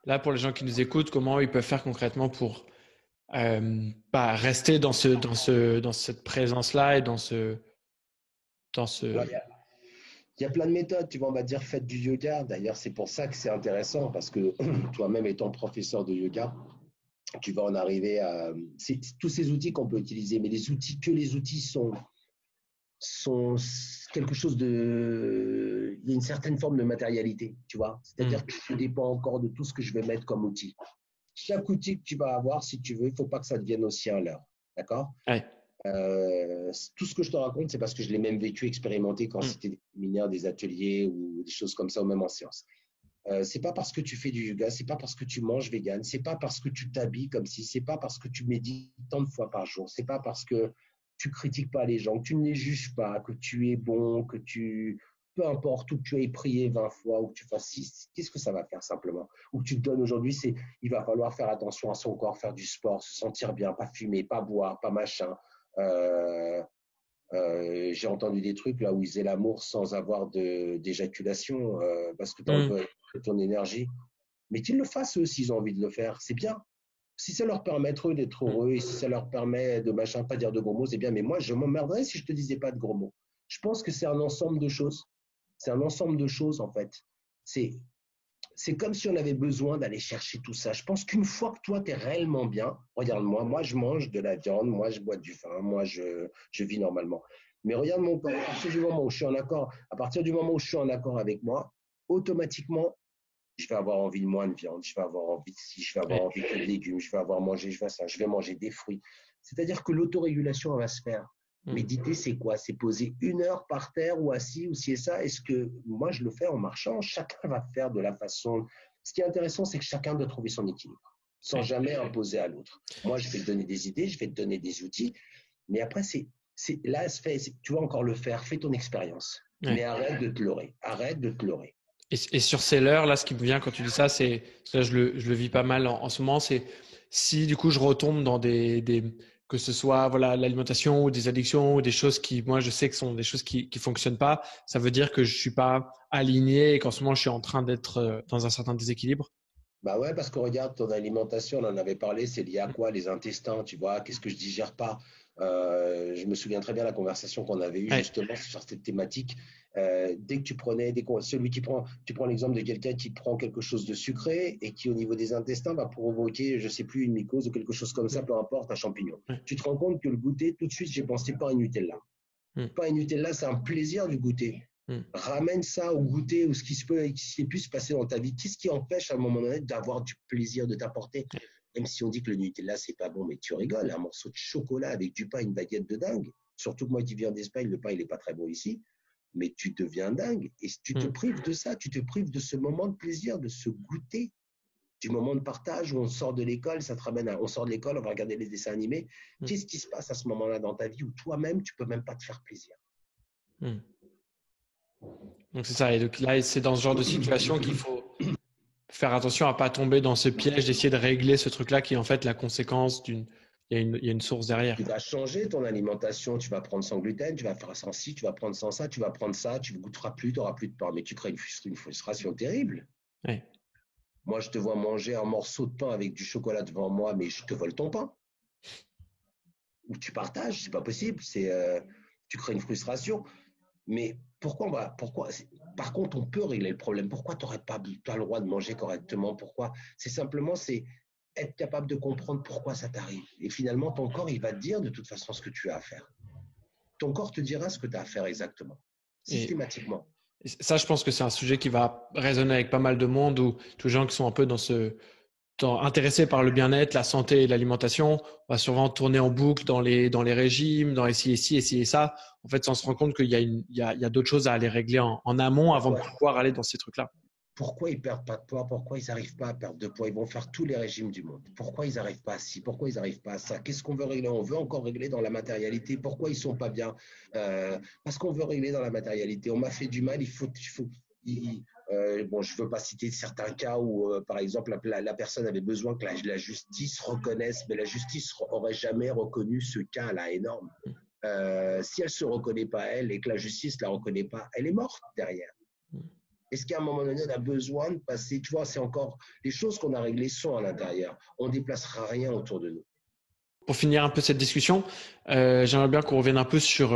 là, pour les gens qui nous écoutent, comment ils peuvent faire concrètement pour rester dans cette présence-là et dans
Alors,
ce.
il y a plein de méthodes, tu vois, on va dire faites du yoga. D'ailleurs, c'est pour ça que c'est intéressant parce que toi-même étant professeur de yoga, tu vas en arriver à tous ces outils qu'on peut utiliser, mais les outils sont quelque chose de. Il y a une certaine forme de matérialité, tu vois. C'est-à-dire que ça dépend encore de tout ce que je vais mettre comme outil. Chaque outil que tu vas avoir, si tu veux, il ne faut pas que ça devienne aussi un leurre. D'accord?
Ouais.
Tout ce que je te raconte, c'est parce que je l'ai même vécu, expérimenté quand c'était des séminaires, des ateliers ou des choses comme ça, ou même en séance. C'est pas parce que tu fais du yoga, c'est pas parce que tu manges vegan, c'est pas parce que tu t'habilles comme si, c'est pas parce que tu médites tant de fois par jour, c'est pas parce que tu critiques pas les gens, que tu ne les juges pas, que tu es bon, que tu, peu importe, ou que tu aies prié 20 fois, ou que tu fasses 6, qu'est-ce que ça va faire simplement? Ou que tu te donnes aujourd'hui, c'est, il va falloir faire attention à son corps, faire du sport, se sentir bien, pas fumer, pas boire, pas machin. Euh, j'ai entendu des trucs là où ils faisaient l'amour sans avoir d'éjaculation parce que tu envoies ton énergie. Mais qu'ils le fassent eux s'ils ont envie de le faire, c'est bien. Si ça leur permet eux d'être heureux et si ça leur permet de machin, pas dire de gros mots, c'est bien. Mais moi, je m'emmerderais si je te disais pas de gros mots. Je pense que c'est un ensemble de choses. C'est un ensemble de choses en fait. C'est c'est comme si on avait besoin d'aller chercher tout ça. Je pense qu'une fois que toi, tu es réellement bien, regarde-moi, moi, je mange de la viande, moi, je bois du vin, moi, je vis normalement. Mais regarde mon corps, à partir du moment où je suis en accord, à partir du moment où je suis en accord avec moi, automatiquement, je vais avoir envie de moins de viande, je vais avoir envie de ci, je vais avoir envie de légumes, je vais avoir mangé, je vais ça, je vais manger des fruits. C'est-à-dire que l'autórégulation, elle va se faire. Méditer, c'est quoi? C'est poser 1 heure par terre ou assis ou ci et ça. Est-ce que moi, je le fais en marchant? Chacun va faire de la façon. Ce qui est intéressant, c'est que chacun doit trouver son équilibre, sans jamais imposer à l'autre. Moi, je vais te donner des idées, je vais te donner des outils, mais après, là, tu vas encore le faire, fais ton expérience. Mais arrête de te leurrer. Arrête de te leurrer.
Et sur ces leurres, là, ce qui me vient quand tu dis ça, c'est, là, je le vis pas mal en ce moment, c'est si du coup je retombe dans que ce soit voilà l'alimentation ou des addictions ou des choses qui, moi, je sais que sont des choses qui fonctionnent pas, ça veut dire que je suis pas aligné et qu'en ce moment je suis en train d'être dans un certain déséquilibre.
Bah ouais, parce que regarde, ton alimentation, on en avait parlé, c'est lié à quoi? Les intestins, tu vois, qu'est-ce que je digère pas? Je me souviens très bien de la conversation qu'on avait eue
Ouais.
justement sur cette thématique. Dès que tu prenais, tu prends l'exemple de quelqu'un qui prend quelque chose de sucré et qui, au niveau des intestins, va provoquer, je sais plus, une mycose ou quelque chose comme ça, peu importe, un champignon.
Ouais.
Tu te rends compte que le goûter, tout de suite, j'ai pensé pas à Nutella. Pas à Nutella, c'est un plaisir du goûter. Ramène ça au goûter ou ce qui pu se passer dans ta vie. Qu'est-ce qui empêche à un moment donné d'avoir du plaisir de t'apporter? Même si on dit que le Nutella, c'est pas bon, mais tu rigoles, un morceau de chocolat avec du pain, une baguette de dingue. Surtout que moi qui viens d'Espagne, le pain, il est pas très bon ici, mais tu deviens dingue. Et tu te prives de ça, tu te prives de ce moment de plaisir, de ce goûter, du moment de partage où on sort de l'école, ça te ramène on sort de l'école, on va regarder les dessins animés. Qu'est-ce qui se passe à ce moment-là dans ta vie où toi-même, tu peux même pas te faire plaisir?
Donc c'est ça. Et donc là, c'est dans ce genre de situation qu'il faut faire attention à pas tomber dans ce piège d'essayer de régler ce truc-là qui est en fait la conséquence il y a une source derrière.
Tu vas changer ton alimentation, tu vas prendre sans gluten, tu vas faire sans ci, tu vas prendre sans ça, tu vas prendre ça, tu ne goûteras plus, tu n'auras plus de pain. Mais tu crées une frustration terrible.
Ouais.
Moi, je te vois manger un morceau de pain avec du chocolat devant moi, mais je te vole ton pain. Ou tu partages, c'est pas possible. Tu crées une frustration. Mais pourquoi, par contre, on peut régler le problème. Pourquoi tu n'aurais pas le droit de manger correctement? Pourquoi? C'est simplement, c'est être capable de comprendre pourquoi ça t'arrive. Et finalement, ton corps, il va te dire de toute façon ce que tu as à faire. Ton corps te dira ce que tu as à faire exactement, systématiquement.
Et ça, je pense que c'est un sujet qui va résonner avec pas mal de monde ou tous les gens qui sont un peu intéressés par le bien-être, la santé et l'alimentation. On va souvent tourner en boucle dans les régimes, dans les ci et ça. En fait, sans se rendre compte qu'il y a d'autres choses à aller régler en amont avant de pouvoir aller dans ces trucs-là.
Pourquoi ils ne perdent pas de poids? Pourquoi ils n'arrivent pas à perdre de poids? Ils vont faire tous les régimes du monde. Pourquoi ils n'arrivent pas à ci? Pourquoi ils n'arrivent pas à ça? Qu'est-ce qu'on veut régler? On veut encore régler dans la matérialité. Pourquoi ils ne sont pas bien? Parce qu'on veut régler dans la matérialité. On m'a fait du mal, Bon, je ne veux pas citer certains cas où, par exemple, la personne avait besoin que la justice reconnaisse, mais la justice aurait jamais reconnu ce cas-là énorme. Si elle ne se reconnaît pas, elle, et que la justice ne la reconnaît pas, elle est morte derrière. Est-ce qu'à un moment donné, on a besoin de passer, tu vois, c'est encore, les choses qu'on a réglées sont à l'intérieur. On ne déplacera rien autour de nous.
Pour finir un peu cette discussion, j'aimerais bien qu'on revienne un peu sur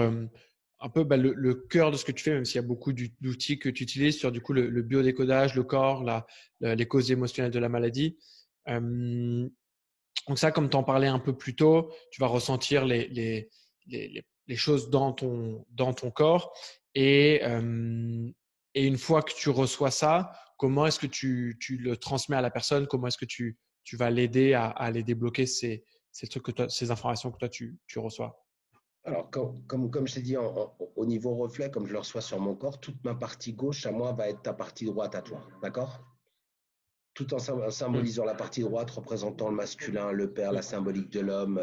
un peu le cœur de ce que tu fais, même s'il y a beaucoup d'outils que tu utilises sur du coup le biodécodage, le corps, les causes émotionnelles de la maladie. Donc ça, comme tu en parlais un peu plus tôt, tu vas ressentir les choses dans ton corps. Et une fois que tu reçois ça, comment est-ce que tu le transmets à la personne? Comment est-ce que tu vas l'aider à aller débloquer ces trucs ces informations que toi, tu reçois?
Alors, comme je t'ai dit, au niveau reflet, comme je le reçois sur mon corps, toute ma partie gauche à moi va être ta partie droite à toi. D'accord? Tout en symbolisant la partie droite représentant le masculin, le père, la symbolique de l'homme,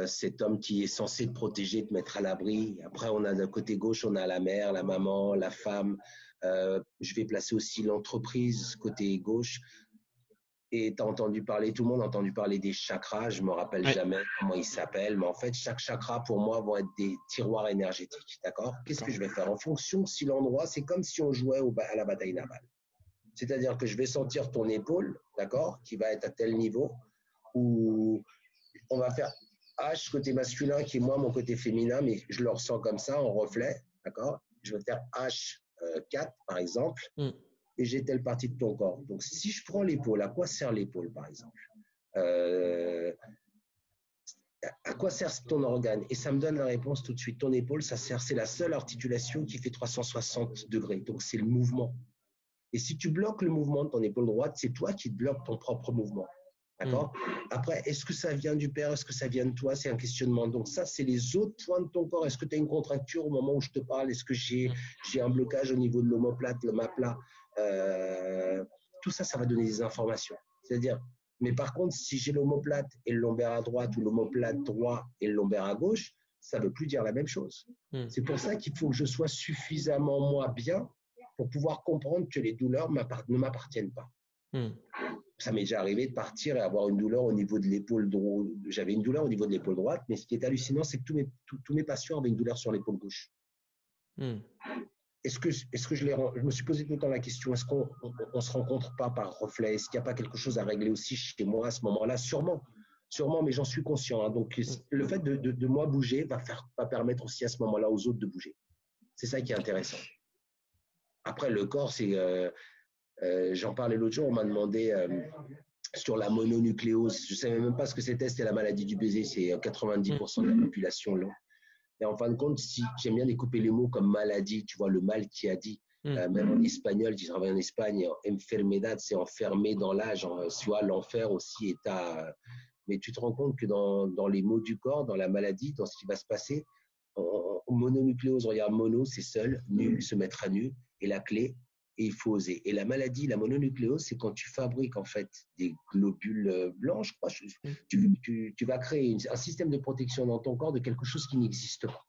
cet homme qui est censé te protéger, te mettre à l'abri. Après, on a de côté gauche, on a la mère, la maman, la femme. Je vais placer aussi l'entreprise côté gauche. Et tu as entendu parler, tout le monde a entendu parler des chakras. Je me rappelle
Oui.
jamais comment ils s'appellent, mais en fait, chaque chakra pour moi vont être des tiroirs énergétiques. D'accord? Qu'est-ce que je vais faire en fonction si l'endroit, c'est comme si on jouait à la bataille navale. C'est-à-dire que je vais sentir ton épaule, d'accord, qui va être à tel niveau, où on va faire H côté masculin, qui est moi mon côté féminin, mais je le ressens comme ça, en reflet, d'accord. Je vais faire H4, par exemple, et j'ai telle partie de ton corps. Donc, si je prends l'épaule, à quoi sert l'épaule, par exemple à quoi sert ton organe? Et ça me donne la réponse tout de suite. Ton épaule, ça sert, c'est la seule articulation qui fait 360 degrés. Donc, c'est le mouvement. Et si tu bloques le mouvement de ton épaule droite, c'est toi qui te bloques ton propre mouvement. D'accord? Après, est-ce que ça vient du père? Est-ce que ça vient de toi? C'est un questionnement. Donc ça, c'est les autres points de ton corps. Est-ce que tu as une contracture au moment où je te parle? Est-ce que j'ai un blocage au niveau de l'omoplate, le mapla? Tout ça, ça va donner des informations. C'est-à-dire, mais par contre, si j'ai l'omoplate et le lombaire à droite ou l'omoplate droit et le lombaire à gauche, ça ne veut plus dire la même chose. C'est pour ça qu'il faut que je sois suffisamment, moi, bien pour pouvoir comprendre que les douleurs ne m'appartiennent pas. Ça m'est déjà arrivé de partir et avoir une douleur au niveau de l'épaule droite. J'avais une douleur au niveau de l'épaule droite, mais ce qui est hallucinant, c'est que tous mes patients avaient une douleur sur l'épaule gauche. Est-ce que je me suis posé tout le temps la question, est-ce qu'on ne se rencontre pas par reflet? Est-ce qu'il n'y a pas quelque chose à régler aussi chez moi à ce moment-là? Sûrement, mais j'en suis conscient. Hein. Donc, le fait de moi bouger va permettre aussi à ce moment-là aux autres de bouger. C'est ça qui est intéressant. Après, le corps, c'est… j'en parlais l'autre jour, on m'a demandé sur la mononucléose. Je ne savais même pas ce que c'était la maladie du baiser. C'est 90% de la population là. Et en fin de compte, si j'aime bien découper les mots comme maladie, tu vois, le mal qui a dit. Même en espagnol, je travaille en Espagne, enfermedad, c'est enfermé dans l'âge. Tu vois, l'enfer aussi est à… Mais tu te rends compte que dans les mots du corps, dans la maladie, dans ce qui va se passer, en mononucléose, regarde, mono, c'est seul, nu, se mettre à nu, et la clé, et il faut oser. Et la maladie, la mononucléose, c'est quand tu fabriques en fait des globules blancs, je crois. Tu vas créer un système de protection dans ton corps de quelque chose qui n'existe pas.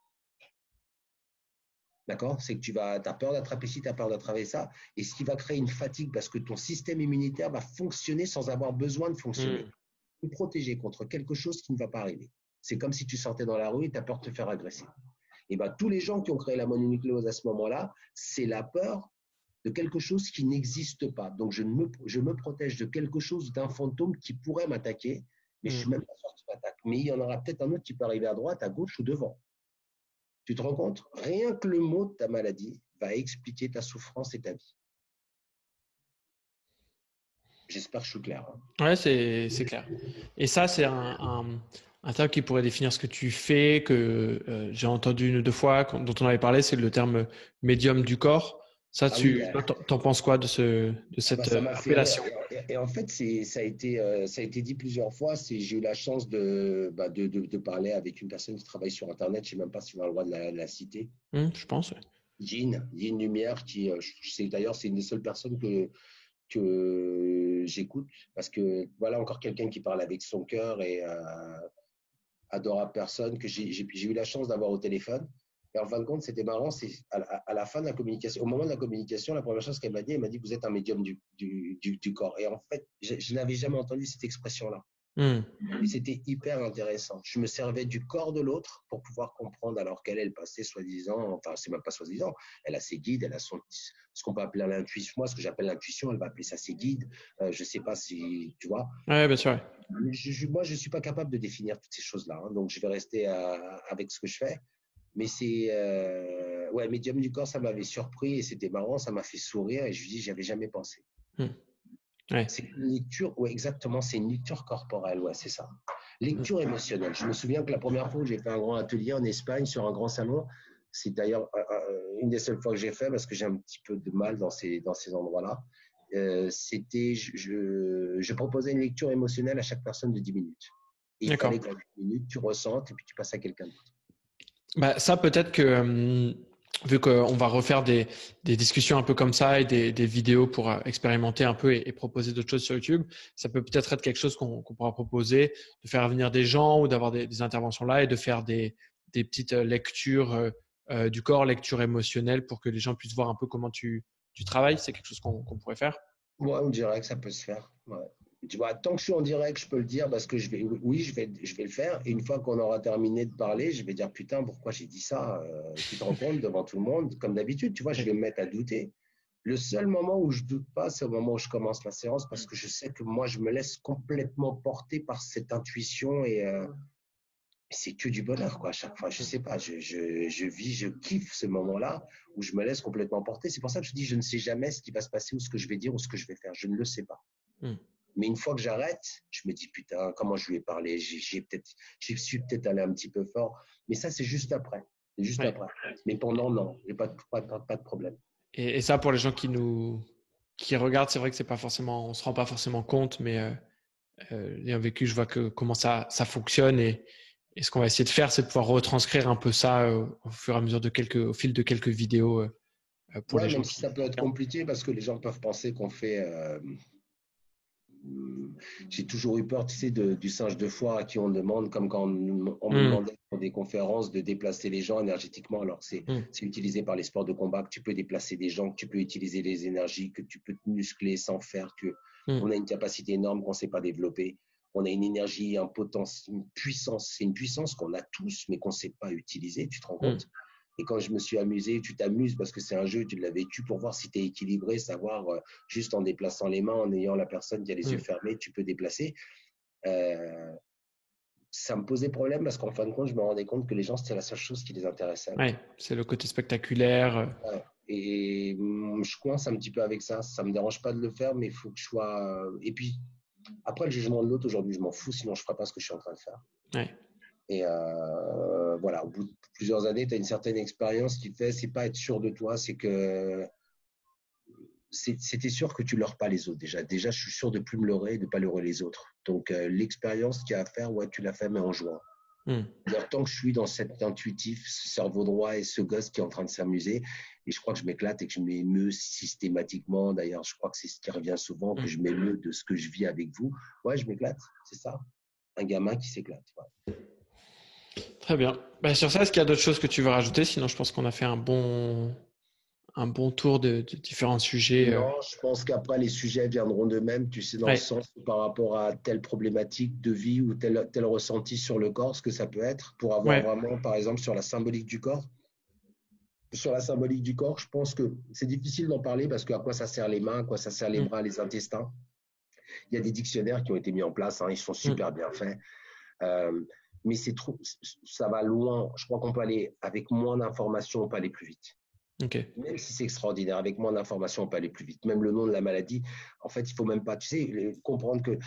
D'accord? C'est que tu as peur d'attraper ci, tu as peur d'attraper ça, et ce qui va créer une fatigue parce que ton système immunitaire va fonctionner sans avoir besoin de fonctionner. Te protéger contre quelque chose qui ne va pas arriver. C'est comme si tu sortais dans la rue et tu as peur de te faire agresser. Et bien, tous les gens qui ont créé la mononucléose à ce moment-là, c'est la peur de quelque chose qui n'existe pas. Donc, je me protège de quelque chose, d'un fantôme qui pourrait m'attaquer, mais je ne suis même pas sûr qu'il m'attaque. Mais il y en aura peut-être un autre qui peut arriver à droite, à gauche ou devant. Tu te rends compte? Rien que le mot de ta maladie va expliquer ta souffrance et ta vie. J'espère que je suis clair. Hein.
Ouais, c'est clair. Et ça, c'est un terme qui pourrait définir ce que tu fais, que j'ai entendu une ou deux fois, dont on avait parlé, c'est le terme médium du corps. Ça, t'en penses quoi de cette
ça m'a fait
appellation?
rire. Et en fait, ça a été dit plusieurs fois. J'ai eu la chance de parler avec une personne qui travaille sur Internet. Je ne sais même pas si on a le droit de la citer.
Je pense. Ouais.
Jean Lumière, qui, d'ailleurs, c'est une des seules personnes que j'écoute parce que voilà encore quelqu'un qui parle avec son cœur et adorable personne que j'ai eu la chance d'avoir au téléphone. Et en fin de compte, c'était marrant, c'est à la fin de la communication, au moment de la communication, la première chose qu'elle m'a dit, elle m'a dit, vous êtes un médium du corps. Et en fait, je n'avais jamais entendu cette expression-là.
Hmm.
Et c'était hyper intéressant. Je me servais du corps de l'autre pour pouvoir comprendre, alors qu'elle, elle passait soi-disant, enfin, c'est même pas soi-disant, elle a ses guides, elle a ce qu'on peut appeler l'intuition. Moi, ce que j'appelle l'intuition, elle va appeler ça ses guides. Je sais pas si, tu vois.
Ouais, bien sûr. Ouais.
Moi, je suis pas capable de définir toutes ces choses-là. Hein, donc, je vais rester avec ce que je fais. Mais ouais, médium du corps, ça m'avait surpris et c'était marrant, ça m'a fait sourire et je lui dis, j'y avais jamais pensé.
Hmm. Ouais.
C'est une lecture, ouais, exactement, c'est une lecture corporelle, ouais, c'est ça. Lecture émotionnelle. Je me souviens que la première fois où j'ai fait un grand atelier en Espagne sur un grand salon, c'est d'ailleurs une des seules fois que j'ai fait parce que j'ai un petit peu de mal dans ces endroits-là. C'était, je proposais une lecture émotionnelle à chaque personne de 10 minutes. Et il
D'accord.
fallait qu'en 10 minutes, tu ressentes et puis tu passes à quelqu'un d'autre.
Bah, ça, peut-être que, vu qu'on va refaire des discussions un peu comme ça et des vidéos pour expérimenter un peu et proposer d'autres choses sur YouTube, ça peut peut-être être quelque chose qu'on pourra proposer, de faire venir des gens ou d'avoir des interventions là et de faire des petites lectures du corps, lectures émotionnelles pour que les gens puissent voir un peu comment tu travailles. C'est quelque chose qu'on pourrait faire.
Ouais, on dirait que ça peut se faire. Ouais. Tu vois, tant que je suis en direct, je peux le dire parce que oui, je vais le faire. Et une fois qu'on aura terminé de parler, je vais dire putain, pourquoi j'ai dit ça? Tu te rends compte devant tout le monde, comme d'habitude, tu vois, je vais me mettre à douter. Le seul moment où je doute pas, c'est au moment où je commence la séance parce que je sais que moi, je me laisse complètement porter par cette intuition et c'est que du bonheur, quoi, à chaque fois. Je sais pas, je kiffe ce moment-là où je me laisse complètement porter. C'est pour ça que je dis, je ne sais jamais ce qui va se passer ou ce que je vais dire ou ce que je vais faire. Je ne le sais pas.
Hmm.
Mais une fois que j'arrête, je me dis, putain, comment je lui ai parlé? J'y suis peut-être allé un petit peu fort. Mais ça, c'est juste après. C'est juste
Ouais.
après. Mais pendant, non. Il n'y a pas de problème.
Et ça, pour les gens qui regardent, c'est vrai que c'est pas forcément, on se rend pas forcément compte, mais l'ayant vécu, je vois comment ça fonctionne et ce qu'on va essayer de faire, c'est de pouvoir retranscrire un peu ça au fur et à mesure au fil de quelques vidéos pour
Ouais,
les gens
même si ça
qui
peut être
regardent.
compliqué parce que les gens peuvent penser qu'on fait. J'ai toujours eu peur, tu sais, du singe de foire à qui on demande, comme quand on me
Hmm,
demandait pour des conférences de déplacer les gens énergétiquement, alors que
hmm,
c'est utilisé par les sports de combat, que tu peux déplacer des gens, que tu peux utiliser les énergies, que tu peux te muscler sans faire, que
hmm,
on a une capacité énorme qu'on ne sait pas développer. On a une énergie, un potentiel, une puissance. C'est une puissance qu'on a tous, mais qu'on ne sait pas utiliser, tu te rends
hmm,
compte? Et quand je me suis amusé, tu t'amuses parce que c'est un jeu, tu l'as vécu pour voir si tu es équilibré, savoir juste en déplaçant les mains, en ayant la personne qui a les yeux
hmm.
fermés, tu peux déplacer. Euh, Ça me posait problème parce qu'en fin de compte, je me rendais compte que les gens, c'était la seule chose qui les intéressait.
Ouais, c'est le côté spectaculaire.
Ouais. Et je coince un petit peu avec ça. Ça me dérange pas de le faire, mais il faut que je sois. Et puis, après, le jugement de l'autre, aujourd'hui, je m'en fous, sinon je ne ferai pas ce que je suis en train de faire.
Ouais,
Et voilà, au bout de plusieurs années, tu as une certaine expérience qui fait, c'est pas être sûr de toi, c'est que c'était sûr que tu leurres pas les autres déjà. Déjà, je suis sûr de plus me leurrer et de pas leurrer les autres. Donc, l'expérience qu'il y a à faire, ouais, tu l'as fait, mais en jouant.
hmm,
C'est-à-dire, tant que je suis dans cet intuitif, ce cerveau droit et ce gosse qui est en train de s'amuser, et je crois que je m'éclate et que je m'émeus systématiquement. D'ailleurs, je crois que c'est ce qui revient souvent, que
hmm.
je m'émeus de ce que je vis avec vous. Ouais, je m'éclate, c'est ça. Un gamin qui s'éclate. Ouais.
Très bien. Bah, sur ça, est-ce qu'il y a d'autres choses que tu veux rajouter? Sinon, je pense qu'on a fait un bon tour de différents sujets.
Non, je pense qu'après, les sujets viendront d'eux-mêmes, tu sais, dans le
Ouais,
sens où par rapport à telle problématique de vie ou tel ressenti sur le corps, ce que ça peut être, pour avoir
ouais,
vraiment, par exemple, sur la symbolique du corps. Sur la symbolique du corps, je pense que c'est difficile d'en parler parce qu'à quoi ça sert les mains, à quoi ça sert les
hmm,
bras, les intestins. Il y a des dictionnaires qui ont été mis en place, hein, ils sont
hmm.
super bien faits. Euh, mais c'est trop, ça va loin. Je crois qu'on peut aller, avec moins d'informations, on peut aller plus vite.
Ok.
Même si c'est extraordinaire, avec moins d'informations, on peut aller plus vite. Même le nom de la maladie, en fait, il faut même pas, tu sais, comprendre que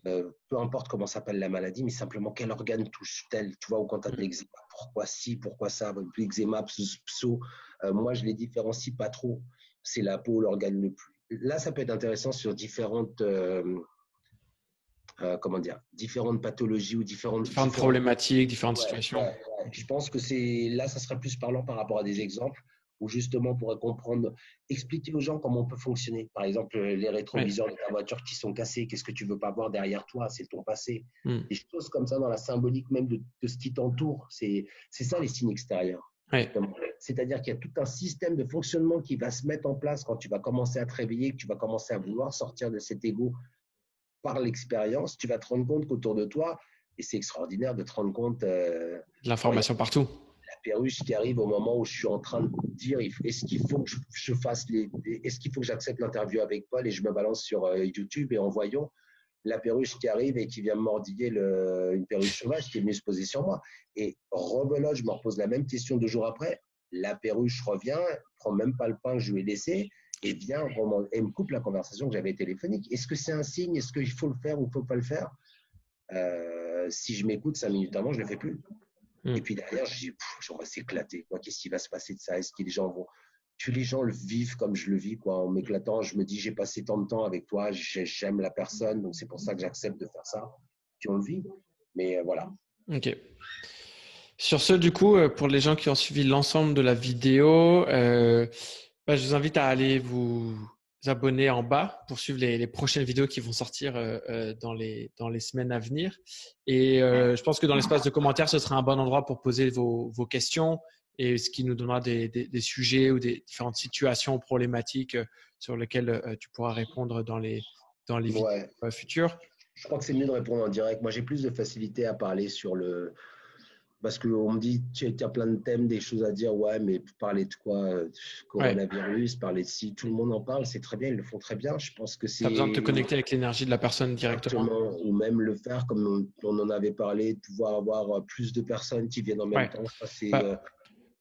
peu importe comment s'appelle la maladie, mais simplement quel organe touche tel, tu vois, ou quand tu as de
Hmm,
l'eczéma, pourquoi si, pourquoi ça, l'eczéma, pso, moi je les différencie pas trop, c'est la peau, l'organe le plus. Là, ça peut être intéressant sur différentes, comment dire, différentes pathologies ou
différentes problématiques, différentes
ouais,
situations.
ouais. Je pense que là, ça serait plus parlant par rapport à des exemples où justement on pourrait comprendre, expliquer aux gens comment on peut fonctionner. Par exemple, les
Ouais.
rétroviseurs de ta voiture qui sont cassés, qu'est-ce que tu veux pas voir derrière toi, c'est ton passé.
Hmm.
Des choses comme ça dans la symbolique même de ce qui t'entoure, c'est ça les signes extérieurs.
Ouais.
C'est-à-dire qu'il y a tout un système de fonctionnement qui va se mettre en place quand tu vas commencer à te réveiller, que tu vas commencer à vouloir sortir de cet ego par l'expérience. Tu vas te rendre compte qu'autour de toi, et c'est extraordinaire de te rendre compte,
De l'information partout.
la perruche qui arrive au moment où je suis en train de dire est-ce qu'il faut que je fasse est-ce qu'il faut que j'accepte l'interview avec Paul et je me balance sur YouTube et en voyant la perruche qui arrive et qui vient me mordiller une perruche sauvage qui est venue se poser sur moi. Et rebelote, je me repose la même question 2 jours après. La perruche revient, prend même pas le pain que je lui ai laissé et vient et me coupe la conversation que j'avais téléphonique. Est-ce que c'est un signe? Est-ce qu'il faut le faire ou il ne faut pas le faire? Si je m'écoute 5 minutes avant, je ne le fais plus. Et puis derrière, je dis, on va s'éclater. Qu'est-ce qui va se passer de ça? Est-ce que les gens vont. Que les gens le vivent comme je le vis, en m'éclatant. Je me dis, j'ai passé tant de temps avec toi, j'aime la personne, donc c'est pour ça que j'accepte de faire ça. Puis on le vit. Mais voilà.
Ok. Sur ce, du coup, pour les gens qui ont suivi l'ensemble de la vidéo, je vous invite à aller vous abonner en bas pour suivre les prochaines vidéos qui vont sortir dans les semaines à venir. Et je pense que dans l'espace de commentaires, ce sera un bon endroit pour poser vos questions et ce qui nous donnera des sujets ou des différentes situations problématiques sur lesquelles tu pourras répondre dans les vidéos futures.
Je crois que c'est mieux de répondre en direct. Moi, j'ai plus de facilité à parler sur le… Parce qu'on me dit, tu as plein de thèmes, des choses à dire. Ouais, mais parler de quoi? Coronavirus, parler de si. Tout le monde en parle, c'est très bien, ils le font très bien. Je pense que c'est…
Tu as besoin de te connecter avec l'énergie de la personne directement.
Exactement. Ou même le faire, comme on en avait parlé, de pouvoir avoir plus de personnes qui viennent en même temps. Ça, c'est…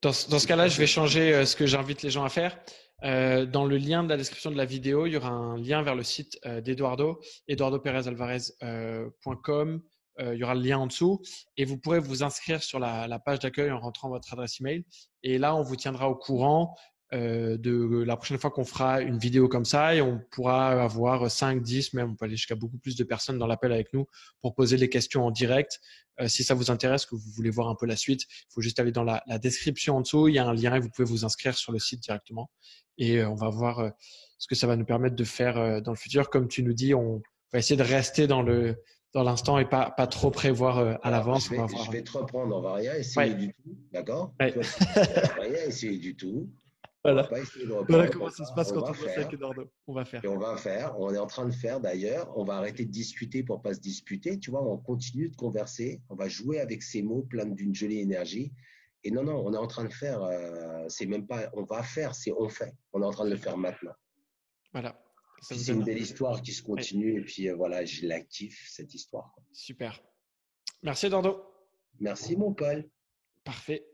Dans ce cas-là, je vais changer ce que j'invite les gens à faire. Dans le lien de la description de la vidéo, il y aura un lien vers le site d'Eduardo, eduardoperezalvarez.com. Il y aura le lien en dessous et vous pourrez vous inscrire sur la page d'accueil en rentrant votre adresse email. Et là, on vous tiendra au courant de la prochaine fois qu'on fera une vidéo comme ça et on pourra avoir 5, 10, même on peut aller jusqu'à beaucoup plus de personnes dans l'appel avec nous pour poser les questions en direct. Si ça vous intéresse, que vous voulez voir un peu la suite, il faut juste aller dans la description en dessous. Il y a un lien et vous pouvez vous inscrire sur le site directement. Et on va voir ce que ça va nous permettre de faire dans le futur. Comme tu nous dis, on va essayer de rester dans l'instant et pas trop prévoir à l'avance.
Je vais te reprendre. On va rien essayer du tout. D'accord?
Ouais.
On va rien essayer du tout.
Voilà.
On va pas essayer de reprendre.
Voilà comment ça se passe quand on bosse avec Eduardo. On va faire.
Et on va faire. On est en train de faire d'ailleurs. On va arrêter de discuter pour pas se disputer. Tu vois, on continue de converser. On va jouer avec ces mots pleins d'une jolie énergie. Et non, on est en train de faire. C'est même pas on va faire, c'est on fait. On est en train de le faire maintenant.
Voilà.
C'est une belle histoire qui se continue. Et puis voilà, je la kiffe, cette histoire.
Super. Merci Eduardo.
Merci mon Paul.
Parfait.